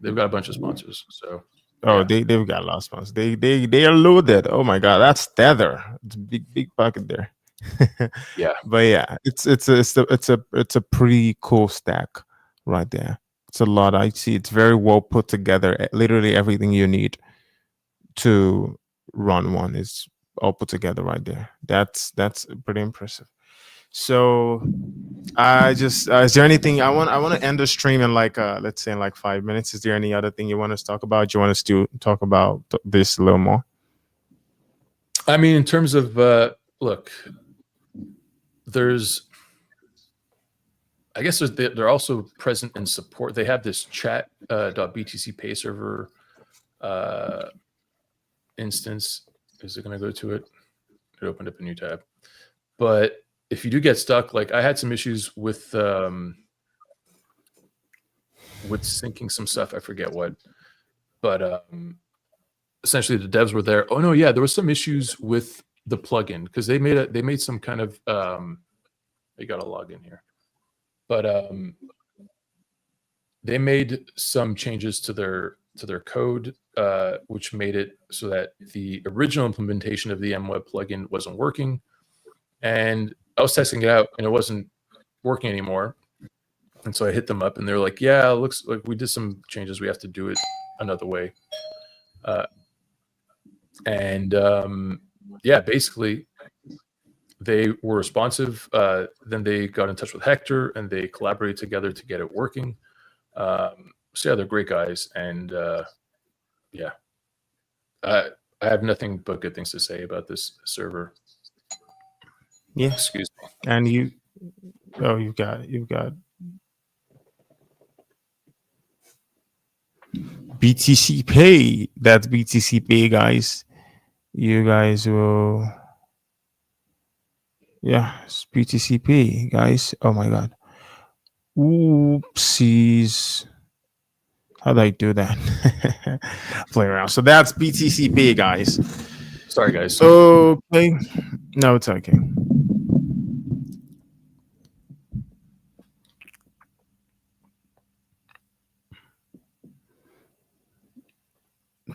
They've got a bunch of sponsors. So. Oh, yeah. They've got a lot of sponsors. They are loaded. Oh my God, that's Tether. It's a big pocket there. Yeah, but yeah, it's a pretty cool stack right there. It's a lot. I see. It's very well put together. Literally everything you need to run one is all put together right there. That's pretty impressive. So is there anything I want to end the stream in let's say in 5 minutes. Is there any other thing you want us to talk about? Do you want us to talk about this a little more? I mean, in terms of look, I guess they're also present in support. They have this chat.btc pay server instance. Is it going to go to it? It opened up a new tab. But if you do get stuck, like I had some issues with with syncing some stuff. I forget what, but essentially the devs were there. Oh no, yeah, there was some issues with the plugin because they made some kind of you got to log in here, but they made some changes to their code, which made it so that the original implementation of the MWeb plugin wasn't working. And I was testing it out, and it wasn't working anymore. And so I hit them up, and they're like, "Yeah, it looks like we did some changes. We have to do it another way." Yeah, basically, they were responsive. Then they got in touch with Hector, and they collaborated together to get it working. So yeah, they're great guys, and yeah, I have nothing but good things to say about this server. Yeah, Excuse me. and you've got BTC Pay. That's BTC Pay, guys. You guys will, yeah, it's BTC Pay, guys. Oh my god, oopsies. How do I do that? Play around. So that's BTC Pay, guys. Sorry, guys. Okay. No, it's okay.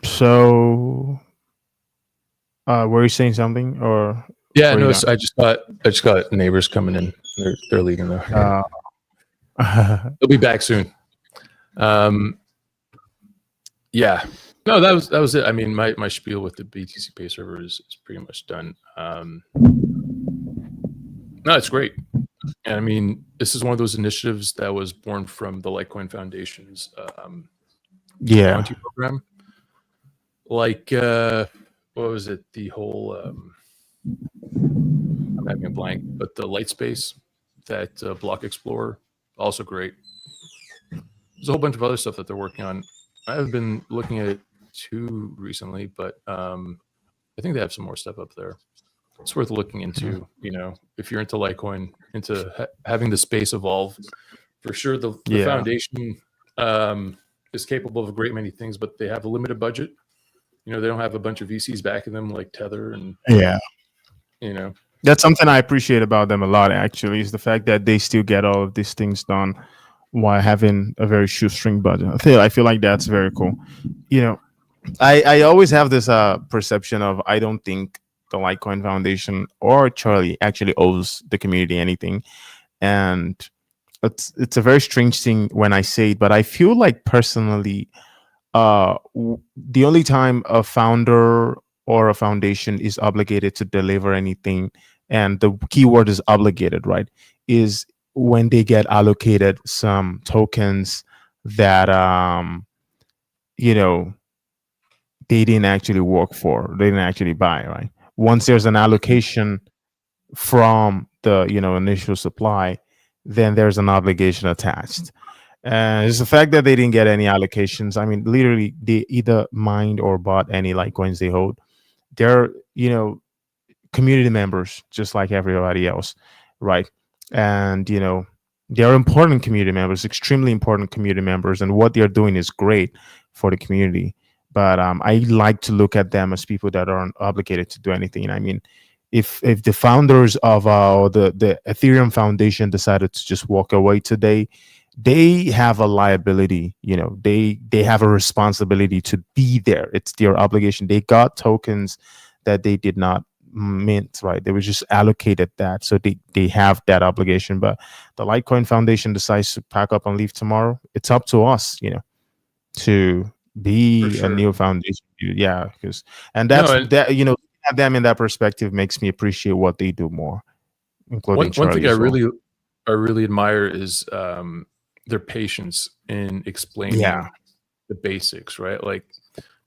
So, were you saying something, or Yeah, were you no, done? I just got neighbors coming in. They're leaving though. They'll be back soon. Yeah. No, that was it. I mean, my spiel with the BTC Pay server is pretty much done. No, it's great. And I mean, this is one of those initiatives that was born from the Litecoin Foundation's Yeah. bounty program. Like, what was it? The whole I'm having a blank, but the Light Space, that Block Explorer, also great. There's a whole bunch of other stuff that they're working on. I haven't been looking at it too recently, but I think they have some more stuff up there. It's worth looking into. You know, if you're into Litecoin, into having the space evolve, for sure. The foundation is capable of a great many things, but they have a limited budget. You know, they don't have a bunch of VCs backing them like Tether, and you know, that's something I appreciate about them a lot. Actually, is the fact that they still get all of these things done while having a very shoestring budget. I feel like that's very cool. You know, I always have this perception of, I don't think the Litecoin Foundation or Charlie actually owes the community anything, and it's a very strange thing when I say it, but I feel like personally, the only time a founder or a foundation is obligated to deliver anything, and the keyword is obligated, right, is when they get allocated some tokens that you know, they didn't actually work for, they didn't actually buy, right? Once there's an allocation from the, you know, initial supply, then there's an obligation attached. And it's the fact that they didn't get any allocations. I mean, literally, they either mined or bought any Litecoins they hold. They're, you know, community members just like everybody else, right? And you know, they're important community members, extremely important community members, and what they're doing is great for the community. But I like to look at them as people that aren't obligated to do anything. I mean, if the founders of or the Ethereum Foundation decided to just walk away today, they have a liability. You know, they have a responsibility to be there. It's their obligation. They got tokens that they did not mint, right? They were just allocated that, so they have that obligation. But the Litecoin Foundation decides to pack up and leave tomorrow, it's up to us, you know, to be a new foundation. Yeah, because that, you know, have them in that perspective makes me appreciate what they do more, including one thing I well. really admire is their patience in explaining the basics, right? Like,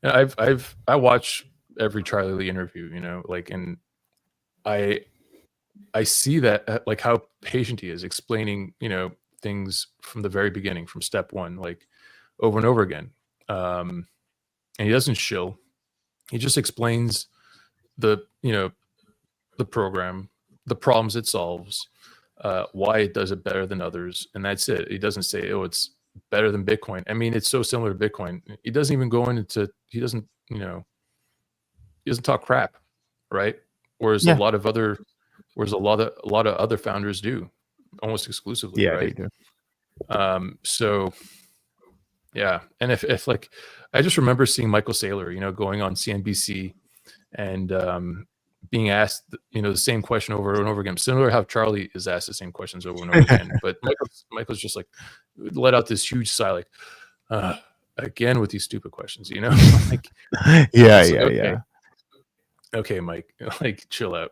I watch every Charlie Lee interview, you know, like, and I see that, like, how patient he is explaining, you know, things from the very beginning, from step one, like over and over again. And he doesn't shill. He just explains the, you know, the program, the problems it solves, why it does it better than others, and that's it. He doesn't say, oh, it's better than Bitcoin. I mean, it's so similar to Bitcoin. He doesn't even go into. He doesn't talk crap, right? Whereas Yeah. a lot of other other founders do, almost exclusively, Yeah, right? they do. So yeah, and if like, I just remember seeing Michael Saylor, going on CNBC and being asked, the same question over and over again, similar to how Charlie is asked the same questions over and over again. But Michael's just like let out this huge sigh, like again with these stupid questions, like Yeah. Okay, Mike, like chill out.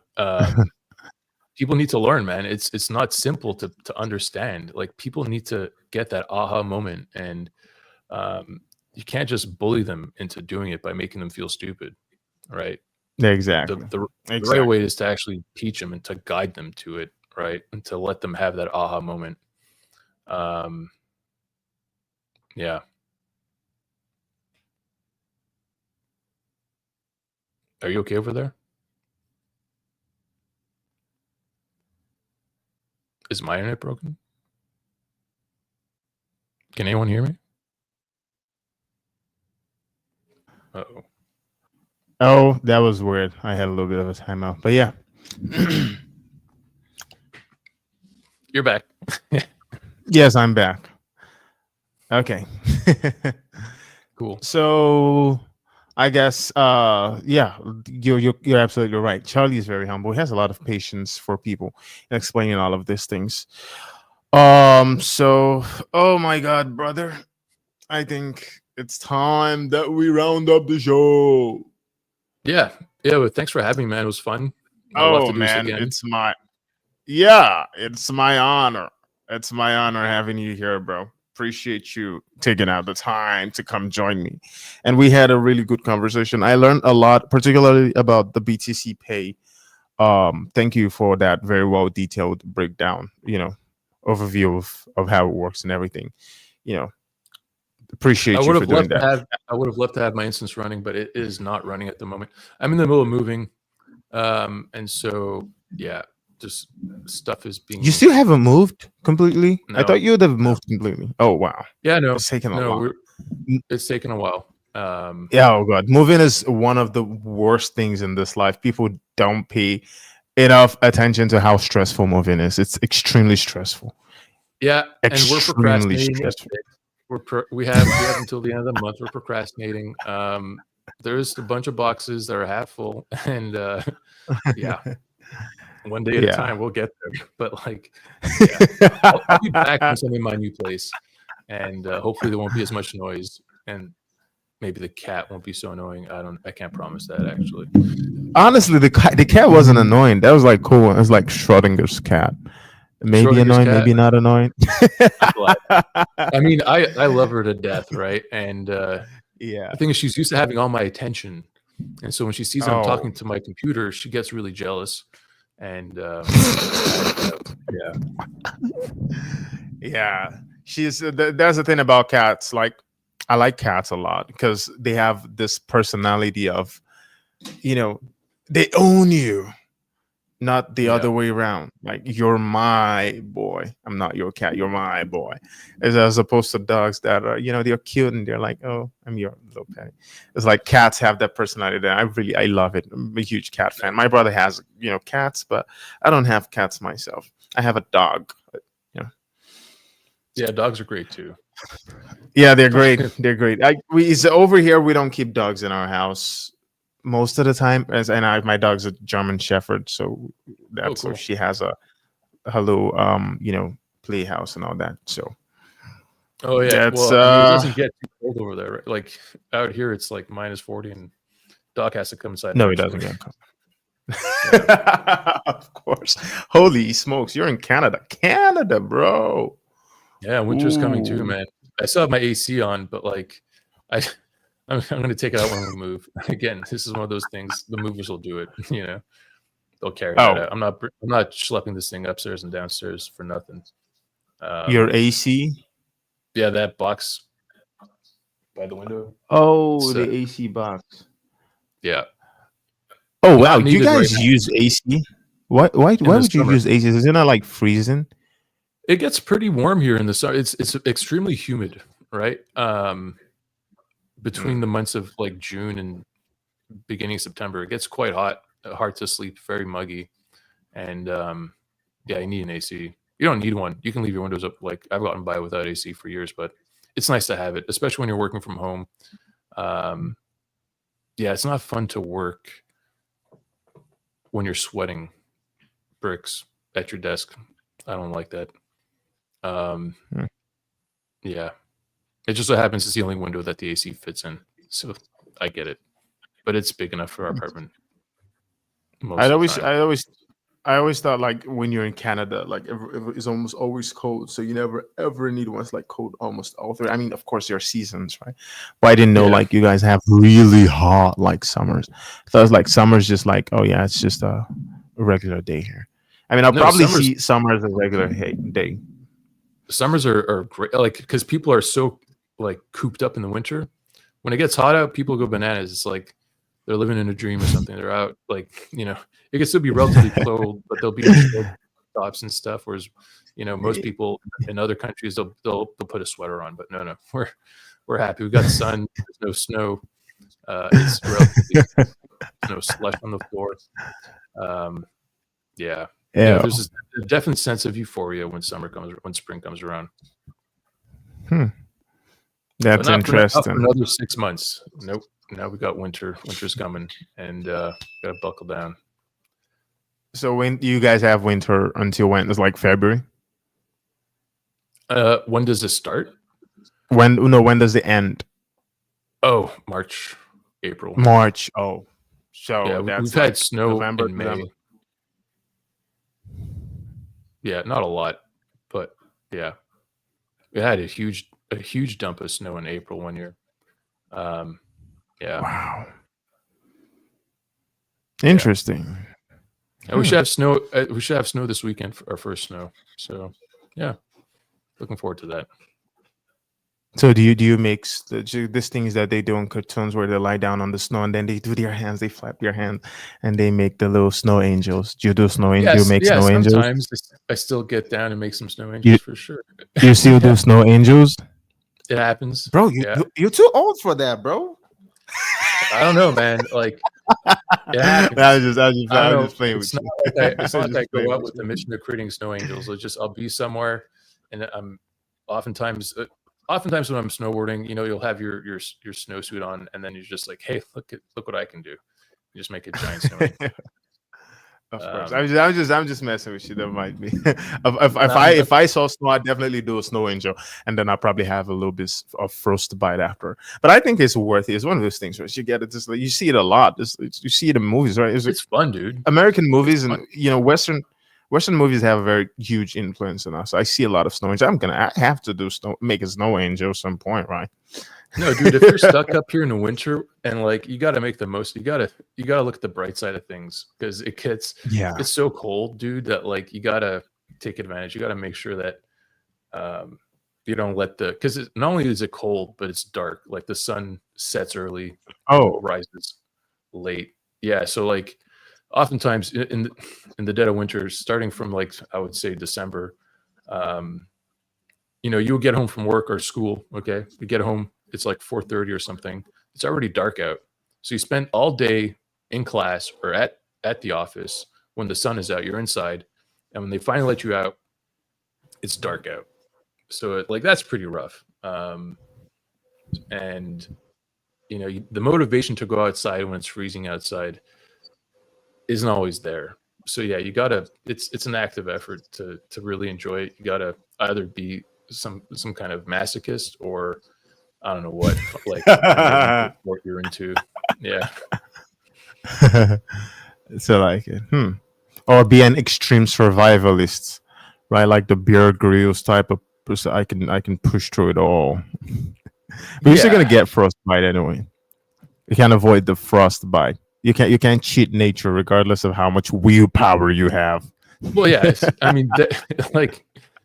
People need to learn, man. It's not simple to understand. Like, people need to get that aha moment, and you can't just bully them into doing it by making them feel stupid, right? Exactly. The right way is to actually teach them and to guide them to it, right? And to let them have that aha moment. Yeah. Are you okay over there? Is my internet broken? Can anyone hear me? Uh-oh. Oh, that was weird. I had a little bit of a timeout, but yeah. You're back. Yes, I'm back. Okay. Cool. So I guess yeah, you're absolutely right. Charlie is very humble. He has a lot of patience for people and explaining all of these things. So oh my god, brother. I think it's time that we round up the show. Yeah. Well, thanks for having me, man. It was fun. I'd love to do this again. It's my honor. It's my honor having you here, bro. Appreciate you taking out the time to come join me. And we had a really good conversation. I learned a lot, particularly about the BTC Pay. Thank you for that very well detailed breakdown, overview of how it works and everything. Appreciate you for doing that. I would have loved to have my instance running, but it is not running at the moment. I'm in the middle of moving. And so, yeah, just stuff is being... You still haven't moved completely? No, I thought you would have moved completely. Oh, wow. Yeah, no. It's taken a while. It's taken a while. Yeah, oh God. Moving is one of the worst things in this life. People don't pay enough attention to how stressful moving is. It's extremely stressful. Yeah, and we're procrastinating. We have until the end of the month. We're procrastinating. There's a bunch of boxes that are half full, and yeah, one day at a time we'll get there. But like, I'll be back once I'm in my new place, and hopefully there won't be as much noise, and maybe the cat won't be so annoying. I can't promise that, actually. Honestly, the cat wasn't annoying. That was like cool. It was like Schrodinger's cat. Maybe annoying, maybe not annoying. I mean, I love her to death, right? And yeah, the thing is, she's used to having all my attention, and so when she sees I'm talking to my computer, she gets really jealous. And yeah, she's. That's the thing about cats. Like, I like cats a lot because they have this personality of, they own you. Not the other way around. Like, you're my boy. I'm not your cat. You're my boy. As opposed to dogs that are, they're cute and they're like, oh, I'm your little pet. It's like cats have that personality that I love it. I'm a huge cat fan. My brother has, cats, but I don't have cats myself. I have a dog. But, yeah, dogs are great too. Yeah, they're great. They're great. Over here, we don't keep dogs in our house most of the time, my dog's a German Shepherd, so that's cool. She has a little playhouse and all that. So oh yeah, it doesn't get too cold over there, right? Like out here it's like -40 and dog has to come inside. No, he doesn't get cold. Of course. Holy smokes, you're in Canada, bro. Yeah, winter's coming too, man. I still have my AC on, but like I'm going to take it out when we move. Again, this is one of those things. The movers will do it. They'll carry that out. I'm not schlepping this thing upstairs and downstairs for nothing. Your AC? Yeah, that box by the window. Oh, the AC box. Yeah. Oh wow! Do you guys use AC? Why would you use AC? Is it not like freezing? It gets pretty warm here in the summer. It's extremely humid, right? Between the months of like June and beginning of September, it gets quite hot, hard to sleep, very muggy, and yeah, you need an AC. You don't need one. You can leave your windows up. Like I've gotten by without AC for years, but it's nice to have it, especially when you're working from home. Yeah, it's not fun to work when you're sweating bricks at your desk. I don't like that. Yeah, it just so happens it's the only window that the AC fits in, so I get it. But it's big enough for our apartment. Most of the time. I always thought like when you're in Canada, like it's almost always cold, so you never ever need one. It's like cold almost all through. I mean, of course, there are seasons, right? But I didn't know Yeah. like you guys have really hot like summers. So it's like summer's just like, oh yeah, it's just a regular day here. I mean, I'll No, probably summers- see summer as a regular day. Summers are great, like because people are so like cooped up in the winter. When it gets hot out, people go bananas. It's like they're living in a dream or something. They're out, like, it can still be relatively cold, but they'll be in tops and stuff. Whereas, most people in other countries they'll put a sweater on. But no, we're happy. We've got sun. There's no snow. It's relatively no slush on the floor. Yeah. Yeah. There's a definite sense of euphoria when spring comes around. That's Not interesting. for another 6 months. Nope. Now we got winter. Winter's coming, and gotta buckle down. So when you guys have winter until when? It's like February. When does this start? When does it end? Oh, March, April. March. Oh, so Yeah, that's we've like had snow November, in May. December. Yeah, not a lot, but yeah, we had a huge dump of snow in April one year. Yeah, Wow. Interesting. and we should have snow. We should have snow this weekend for our first snow. So yeah, looking forward to that. So do you mix these things that they do in cartoons where they lie down on the snow and then they do their hands, they flap their hands, and they make the little snow angels? Do you do snow angels? Do you make snow angels? Sometimes I still get down and make some snow angels for sure. You still do snow angels? It happens, Bro, Yeah. you're too old for that, bro. I don't know, man. Like it happens. I was I just don't playing know. with It's you. not like I go out with you. the mission of creating snow angels. It's just I'll be somewhere, and I'm oftentimes when I'm snowboarding, you'll have your snowsuit on, and then you're just like, hey, look what I can do. You just make a giant snow angel. Of course, I'm just messing with you. That might be. I'm if I saw snow, I'd definitely do a snow angel, and then I'll probably have a little bit of frostbite after. But I think it's worth it. It's one of those things where you get it. Just like, you see it a lot. You see it in movies, right? It's fun, dude. American movies and Western movies have a very huge influence on us. I see a lot of snow angels. I have to make a snow angel at some point, right? No, dude, if you're stuck up here in the winter and like you got to make the most, you got to look at the bright side of things because it's so cold, dude, that like you got to take advantage. You got to make sure that you don't let because not only is it cold, but it's dark. Like the sun sets early, rises late. Yeah, so like oftentimes in the dead of winter, starting from like I would say December, you'll get home from work or school. Okay, you get home. It's like 4:30 or something. It's already dark out. So you spend all day in class or at the office when the sun is out. You're inside, and when they finally let you out, it's dark out. So that's pretty rough. And the motivation to go outside when it's freezing outside isn't always there. So yeah, you gotta. It's an active effort to really enjoy it. You gotta either be some kind of masochist or I don't know what what you're into. Yeah. So like or be an extreme survivalist, right? Like the Bear Grylls type of person. I can push through it all. But you're still gonna get frostbite anyway. You can't avoid the frostbite. You can't cheat nature regardless of how much willpower you have. Well, yeah. I mean,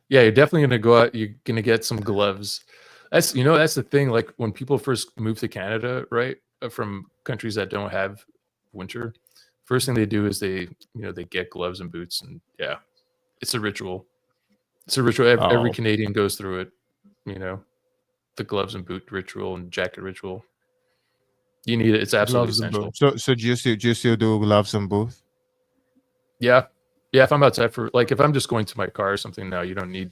you're definitely gonna go out. You're gonna get some gloves. That's the thing. Like when people first move to Canada, right, from countries that don't have winter, first thing they do is they get gloves and boots, and yeah, it's a ritual. It's a ritual. Every Oh, Canadian goes through it. You know, the gloves and boot ritual and jacket ritual. You need it. It's absolutely gloves and essential. boots. So do you still do gloves and boots? Yeah. Yeah. If I'm outside for like, if I'm just going to my car or something, no, you don't need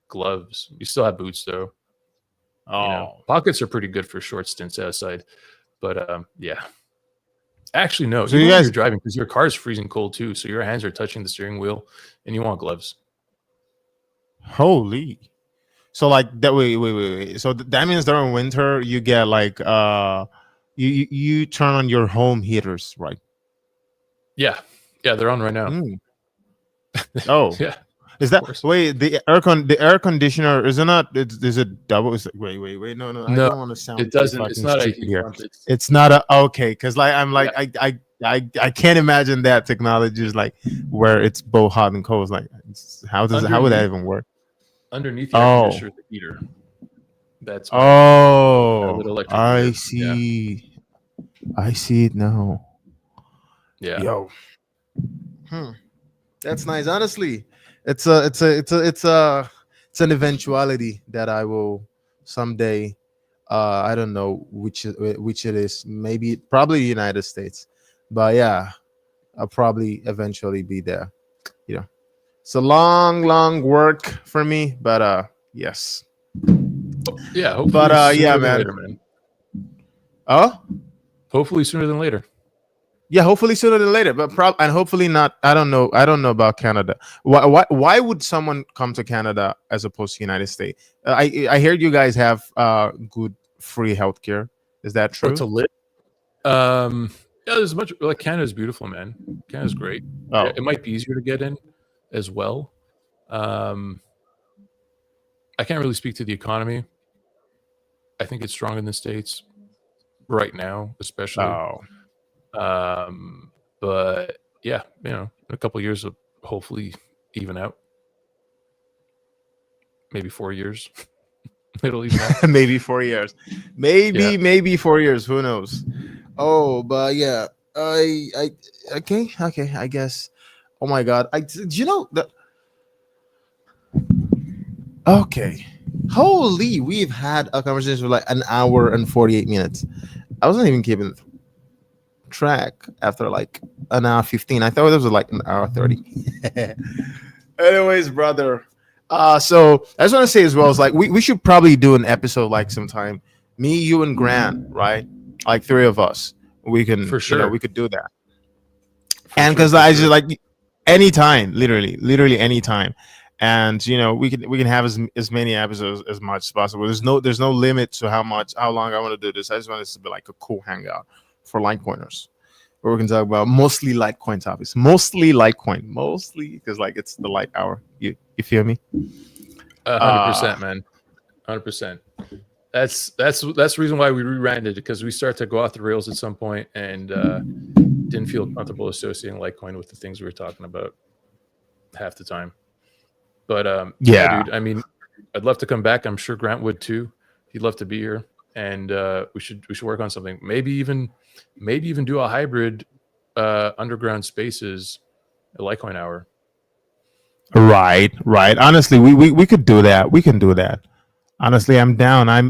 gloves. You still have boots though. You know, Oh, pockets are pretty good for short stints outside. But yeah. Actually, no. so Even you when guys, you're driving, because your car is freezing cold too, so your hands are touching the steering wheel, and you want gloves. holy. So like that. Wait. So that means during winter you get like you turn on your home heaters, right? Yeah. Yeah. They're on right now. Mm. Oh, Yeah. is Of that course. wait the air conditioner is it not? Is it double? Is it, wait. No. I No, don't want to sound it too doesn't. It's fucking not a stupid heat here. pump. It's It's not a okay because like I'm yeah. like I can't imagine that technology is like where it's both hot and cold. Like how would that Underneath even work? underneath the air Oh, conditioner is the heater. That's mounted on a oh, little electric I meter. Yeah. see. I see it now. Yeah. Yo, that's nice. Honestly, it's an eventuality that I will someday. I don't know which it is. Maybe probably United States, but yeah, I'll probably eventually be there. You know, it's a long work for me, but yes. Yeah. But Hopefully sooner yeah, than man. later, man. Oh, Hopefully sooner than later. yeah, hopefully sooner than later, but and hopefully not. I don't know. I don't know about Canada. Why would someone come to Canada as opposed to United States? I heard you guys have good free healthcare. Is that Oh, true? to live. Yeah, there's a bunch. Like Canada's beautiful, man. Canada's great. Oh, It might be easier to get in as well. Um, I can't really speak to the economy. I think it's strong in the States right now, especially. oh, Um, but yeah, in a couple of years, it'll hopefully even out. Maybe 4 years, it'll even out. maybe 4 years, Yeah. maybe 4 years. Who knows? Oh, but yeah, I okay. I guess. Oh my God, do you know that? Okay, holy, we've had a conversation for like an hour and 48 minutes. I wasn't even keeping track after like an hour 15. I thought it was like an hour 30. Anyways, brother. So I just want to say as well, it's like we should probably do an episode like sometime. Me, you, and Grant, right? Like three of us. We can, For sure. we could do that. For And sure, because for I sure. just like anytime, literally anytime. And we can have as many episodes as much as possible. There's no limit to how long I want to do this. I just want this to be like a cool hangout for Litecoiners, where we can talk about mostly Litecoin topics, mostly because like it's the Lite Hour. You feel me? 100%, man. 100%. That's the reason why we reran it, because we started to go off the rails at some point and didn't feel comfortable associating Litecoin with the things we were talking about half the time. But Yeah. dude. I mean, I'd love to come back. I'm sure Grant would too. He'd love to be here, and we should work on something. Maybe even do a hybrid underground spaces Litecoin hour. Right. Honestly, we could do that. We can do that. Honestly, I'm down. I'm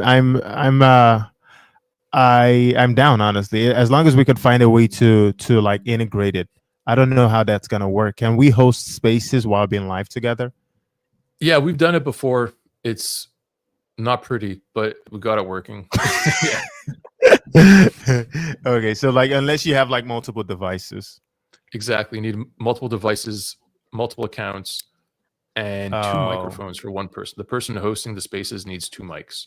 down. Honestly, as long as we could find a way to like integrate it. I don't know how that's gonna work. Can we host spaces while being live together? Yeah, we've done it before. It's not pretty, but we got it working. Yeah, Okay, so like unless you have like multiple devices. exactly. You need multiple devices, multiple accounts, and two Oh, microphones for one person. The person hosting the spaces needs two mics.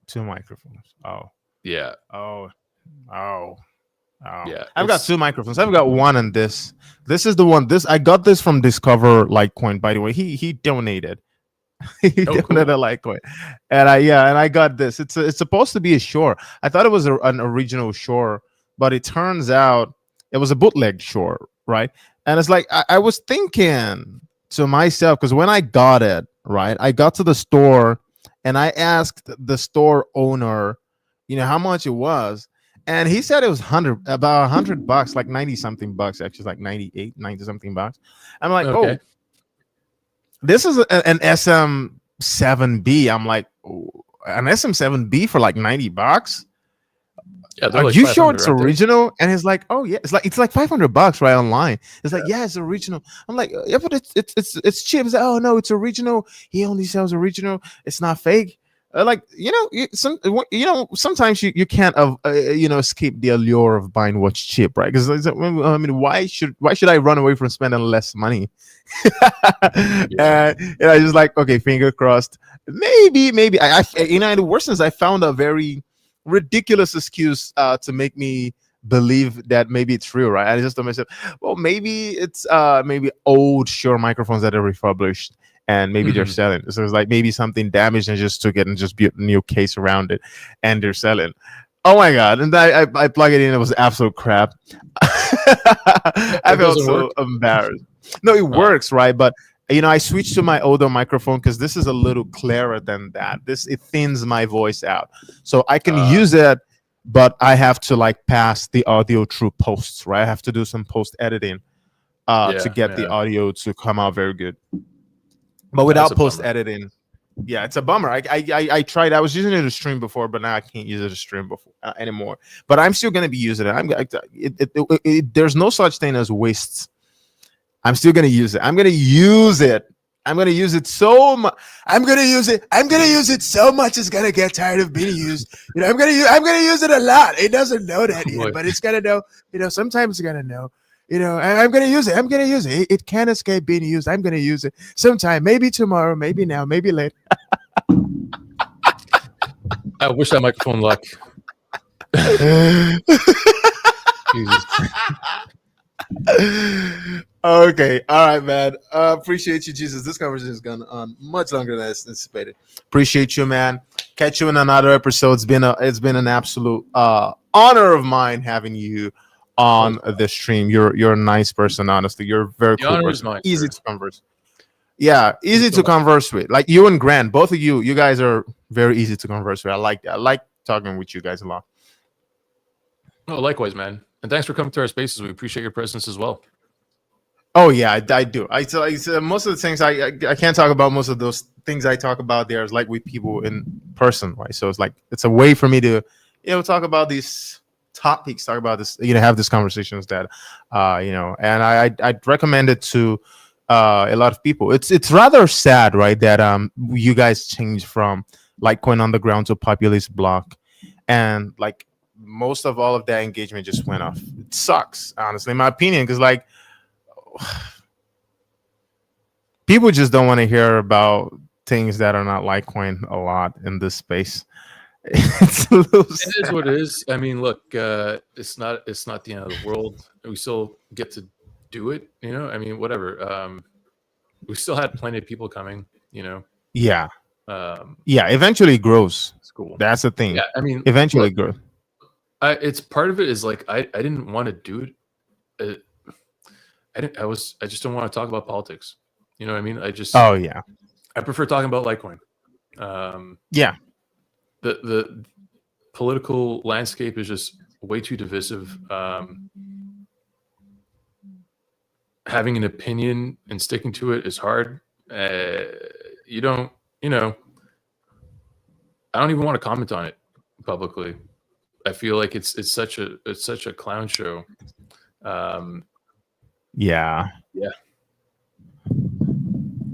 2 microphones. Oh, Yeah, oh, oh. yeah. I've got 2 microphones. I've got one on this. This is the one. I got this from Discover Litecoin, by the way. He donated. He donated cool. a Litecoin. And I got this. It's supposed to be a Shure. I thought it was an original Shure, but it turns out it was a bootleg Shure, right? And it's like I was thinking to myself, because when I got it, right, I got to the store and I asked the store owner, how much it was. And he said it was about $100, like 90 something bucks, actually, like 90 something bucks. I'm like, Okay. oh, this is an SM7B. I'm like, oh, an SM7B for like $90. Yeah, they're Are like you sure 500, it's aren't they? original? And he's like, oh yeah, it's like $500 right online. It's like, yeah, it's original. I'm like, yeah, but it's cheap. It's like, oh no, it's original. He only sells original. It's not fake. Like sometimes you can't escape the allure of buying what's cheap, right? Because I mean, why should I run away from spending less money? And I just like, okay, finger crossed. Maybe the worst is I found a very ridiculous excuse to make me believe that maybe it's real, right? I just told myself, well, maybe it's maybe old Shure microphones that are refurbished and maybe they're selling. So it's like maybe something damaged and just took it and just built a new case around it and they're selling. Oh my god! And I plug it in. It was absolute crap. I felt so embarrassed. No, it works, right? But I switched to my older microphone because this is a little clearer than that. It thins my voice out, so I can use it, but I have to like pass the audio through posts, right? I have to do some post editing to get the audio to come out very good. But without post editing, yeah, it's a bummer. I tried. I was using it to stream before, but now I can't use it to stream before anymore. But I'm still gonna be using it. There's no such thing as wastes. I'm still gonna use it. I'm gonna use it. I'm gonna use it so much. I'm gonna use it. I'm gonna use it so much. It's gonna get tired of being used. I'm gonna use it a lot. It doesn't know that yet, but it's gonna know. Sometimes it's gonna know. I'm gonna use it. I'm gonna use it. It can't escape being used. I'm gonna use it sometime. Maybe tomorrow. Maybe now. Maybe later. I wish that microphone luck. Jesus. Okay, all right, man. Appreciate you, Jesus. This conversation has gone on much longer than I anticipated. Appreciate you, man. Catch you in another episode. It's been an absolute honor of mine having you on the stream. You're a nice person, honestly. You're a very cool person. Mine, easy to converse. Yeah, easy to converse with. Like you and Grant, both of you guys are very easy to converse with. I like that. I like talking with you guys a lot. Oh, likewise, man. And thanks for coming to our spaces. We appreciate your presence as well. Oh yeah, I do. I most of the things I can't talk about. Most of those things I talk about there is like with people in person, right? So it's like it's a way for me to talk about these topics, talk about this, have these conversations that and I'd recommend it to a lot of people. It's rather sad, right, that you guys changed from Litecoin Underground to Populist Block, and like most of all of that engagement just went off. It sucks, honestly, in my opinion, because like people just don't want to hear about things that are not Litecoin a lot in this space. It is what it is. I mean, look, it's not the end of the world. We still get to do it. I mean, whatever. We still had plenty of people coming. Yeah. Eventually it grows. It's cool. That's the thing. Yeah, I mean, eventually it grows. It's part of it is like I didn't want to do it. I just don't want to talk about politics. You know what I mean? I prefer talking about Litecoin. Yeah. The political landscape is just way too divisive. Having an opinion and sticking to it is hard. I don't even want to comment on it publicly. I feel like it's such a clown show. Yeah.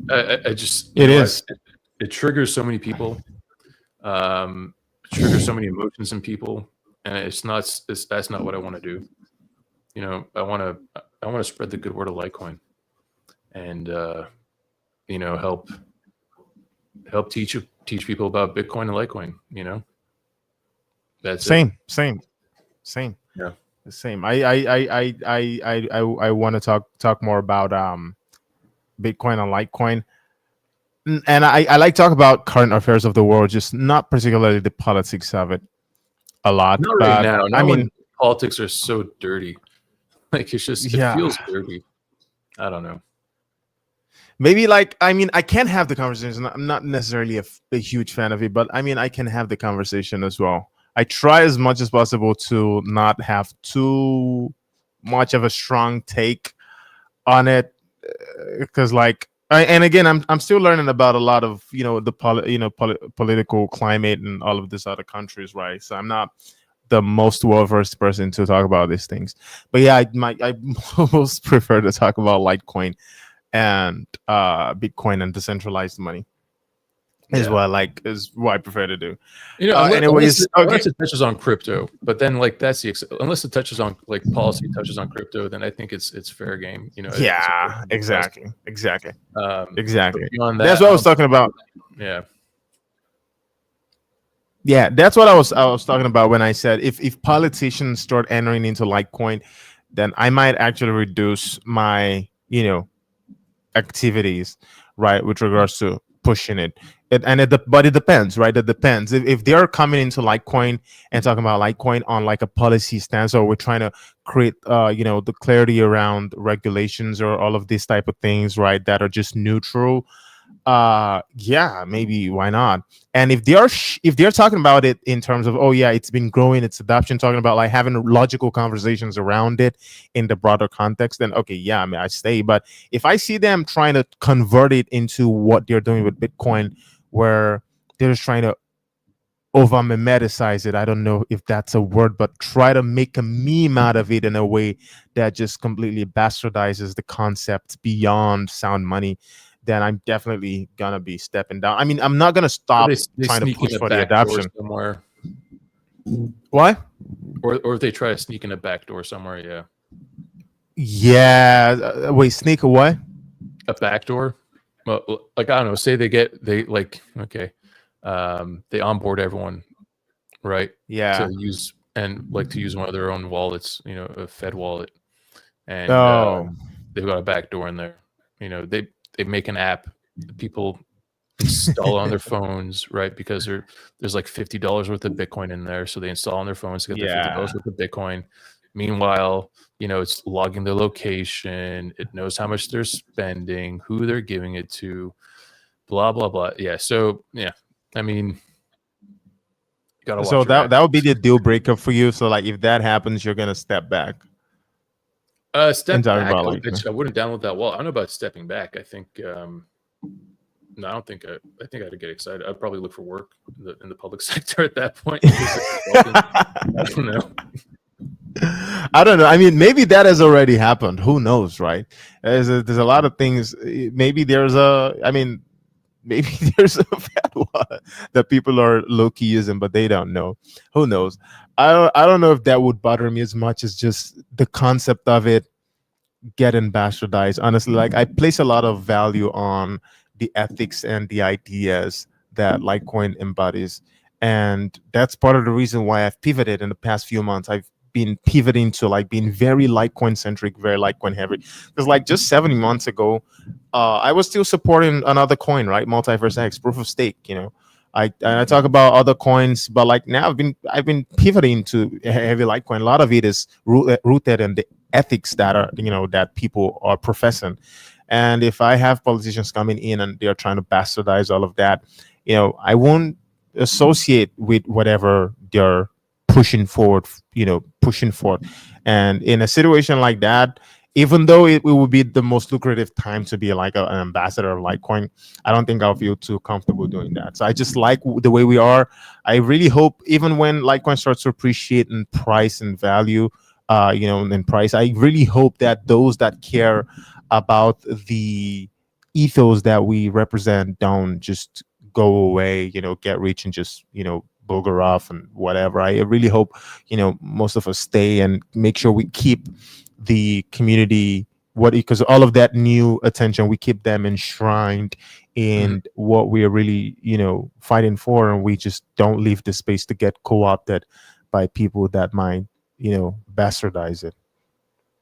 I just it triggers so many people. Triggers so many emotions in people, and that's not what I want to do. I want to spread the good word of Litecoin, and help teach people about Bitcoin and Litecoin. That's same. Yeah, the same. I want to talk more about Bitcoin and Litecoin. And I like talk about current affairs of the world, just not particularly the politics of it a lot. Not right now. I mean, politics are so dirty. Like it feels dirty. I don't know. Maybe I can't have the conversation. I'm not necessarily a huge fan of it, but I can have the conversation as well. I try as much as possible to not have too much of a strong take on it, because And again, I'm still learning about a lot of political climate and all of these other countries, right? So I'm not the most well versed person to talk about these things, but yeah, I most prefer to talk about Litecoin and Bitcoin and decentralized money is Yeah. is what I prefer to do. Unless, Okay. unless it touches on crypto, but then like that's unless it touches on like policy touches on crypto, then I think it's fair game. Yeah, exactly. But beyond that, That's what I was talking about. Yeah. Yeah, that's what I was talking about when I said if politicians start entering into Litecoin, then I might actually reduce my activities, right, with regards to pushing it. But it depends, right? It depends if they are coming into Litecoin and talking about Litecoin on like a policy stance, or we're trying to create the clarity around regulations or all of these type of things, right, that are just neutral. Yeah, maybe, why not? And if they're talking about it in terms of, oh yeah, it's been growing, its adoption, talking about like having logical conversations around it in the broader context, then okay, yeah, I mean, I stay. But if I see them trying to convert it into what they're doing with Bitcoin, where they're just trying to over mimeticize it, I don't know if that's a word, but try to make a meme out of it in a way that just completely bastardizes the concept beyond sound money, then I'm definitely gonna be stepping down. I mean, I'm not gonna stop They trying to sneak push in a for the back door adoption. somewhere, What? or if they try to sneak in a back door somewhere. Yeah. Yeah. Wait, sneak away? A back door. Well, like I don't know. Say they onboard everyone, right? Yeah. To use one of their own wallets, a Fed wallet, and they've got a back door in there. They make an app that people install on their phones, right? Because there's like $50 worth of Bitcoin in there, so they install on their phones to get their $50 worth of Bitcoin. Meanwhile, it's logging their location. It knows how much they're spending, who they're giving it to, blah blah blah. Yeah. So yeah, I mean, you gotta watch. So that would be the deal breaker for you. So like, if that happens, you're gonna step back. Step back. I wouldn't download that wallet. I don't know about stepping back. I think. No, I don't think. I think I'd get excited. I'd probably look for work in the public sector at that point. I don't know. I don't know. I mean, maybe that has already happened. Who knows, right? There's a lot of things. Maybe there's a fat wallet that people are low-key using, but they don't know. Who knows? I don't know if that would bother me as much as just the concept of it getting bastardized. Honestly, like, I place a lot of value on the ethics and the ideas that Litecoin embodies, and that's part of the reason why I've pivoted in the past few months. I've been pivoting to like being very Litecoin centric, very Litecoin heavy. Because like just 70 months ago, I was still supporting another coin, right? Multiverse X, proof of stake. I talk about other coins, but like now I've been pivoting to heavy Litecoin. A lot of it is rooted in the ethics that are that people are professing. And if I have politicians coming in and they're trying to bastardize all of that, I won't associate with whatever they're pushing forward. And in a situation like that, even though it would be the most lucrative time to be like an ambassador of Litecoin, I don't think I'll feel too comfortable doing that. So I just like the way we are. I really hope even when Litecoin starts to appreciate in price and value, in price, I really hope that those that care about the ethos that we represent don't just go away, get rich and just, booger off and whatever. I really hope, most of us stay and make sure we keep the community because all of that new attention, we keep them enshrined in what we are really, fighting for, and we just don't leave the space to get co-opted by people that might, bastardize it.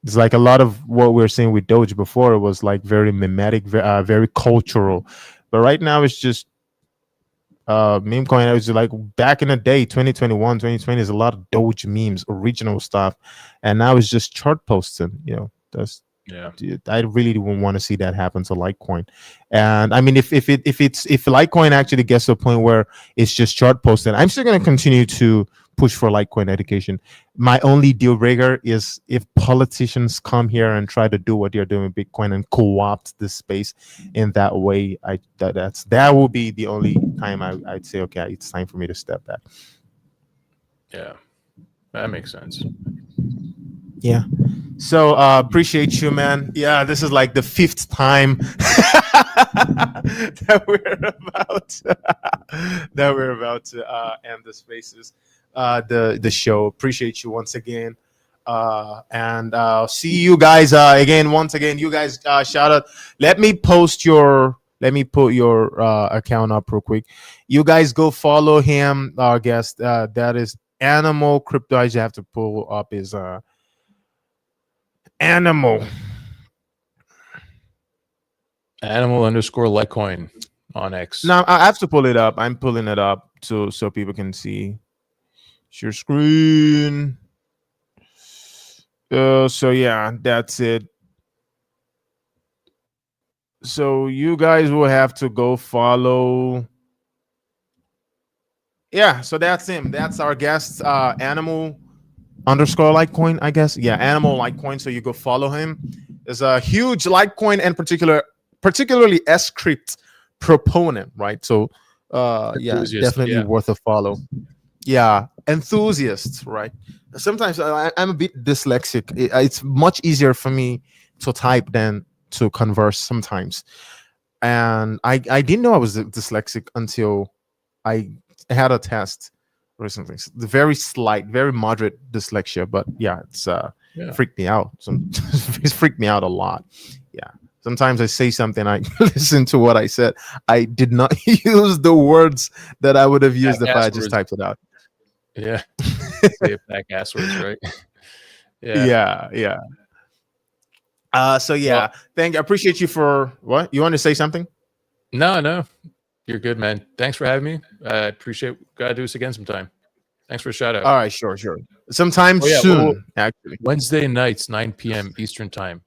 It's like a lot of what we were saying with Doge before. It was like very mimetic, very cultural, but right now it's just meme coin. I was like, back in the day, 2021, 2020, is a lot of Doge memes, original stuff, and now it's just chart posting. That's I really don't want to see that happen to Litecoin. And I mean, if Litecoin actually gets to a point where it's just chart posting, I'm still going to continue to push for Litecoin education. My only deal breaker is if politicians come here and try to do what they're doing with Bitcoin and co-opt this space in that way. That will be the only time I'd say, okay, it's time for me to step back. Yeah, that makes sense. Yeah. So appreciate you, man. Yeah, this is like the 5th time that we're about to end the spaces, the show. Appreciate you once again. And see you guys again. Once again, you guys shout out. Let me put your account up real quick. You guys go follow him, our guest. That is Animal Crypto. I just have to pull up his Animal _ Litecoin on X. Now I have to pull it up. I'm pulling it up so people can see. Share screen. So yeah, that's it. So you guys will have to go follow. Yeah, so that's him. That's our guest, Animal _ Litecoin, I guess. Yeah, Animal Litecoin. So you go follow him. There's a huge Litecoin and particularly Scrypt proponent, right? So yeah, definitely worth a follow. Yeah, enthusiast, right? Sometimes I'm a bit dyslexic. It's much easier for me to type than to converse sometimes. And I didn't know I was dyslexic until I had a test recently. It's the very slight, very moderate dyslexia, but yeah, it's freaked me out. It's freaked me out a lot. Yeah. Sometimes I say something, I listen to what I said. I did not use the words that I would have used if I just typed it out. Yeah. Say it back asswords, right? Yeah. So yeah, I appreciate you for what? You want to say something? No. You're good, man. Thanks for having me. I appreciate. Gotta do this again sometime. Thanks for a shout out. All right, sure. Sometime soon, actually. Wednesday nights, 9 p.m. Eastern time.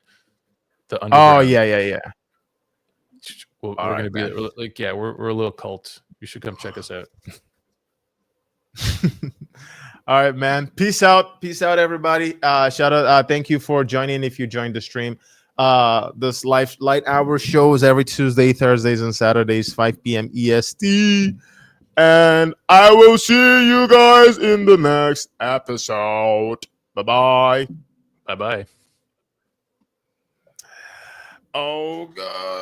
Oh yeah. We're gonna be like, we're a little cult. You should come check us out. All right, man. Peace out, everybody. Shout out. Thank you for joining. If you joined the stream, this Lite Hour shows every Tuesday, Thursdays, and Saturdays, 5 p.m. EST. And I will see you guys in the next episode. Bye bye. Bye. Oh God.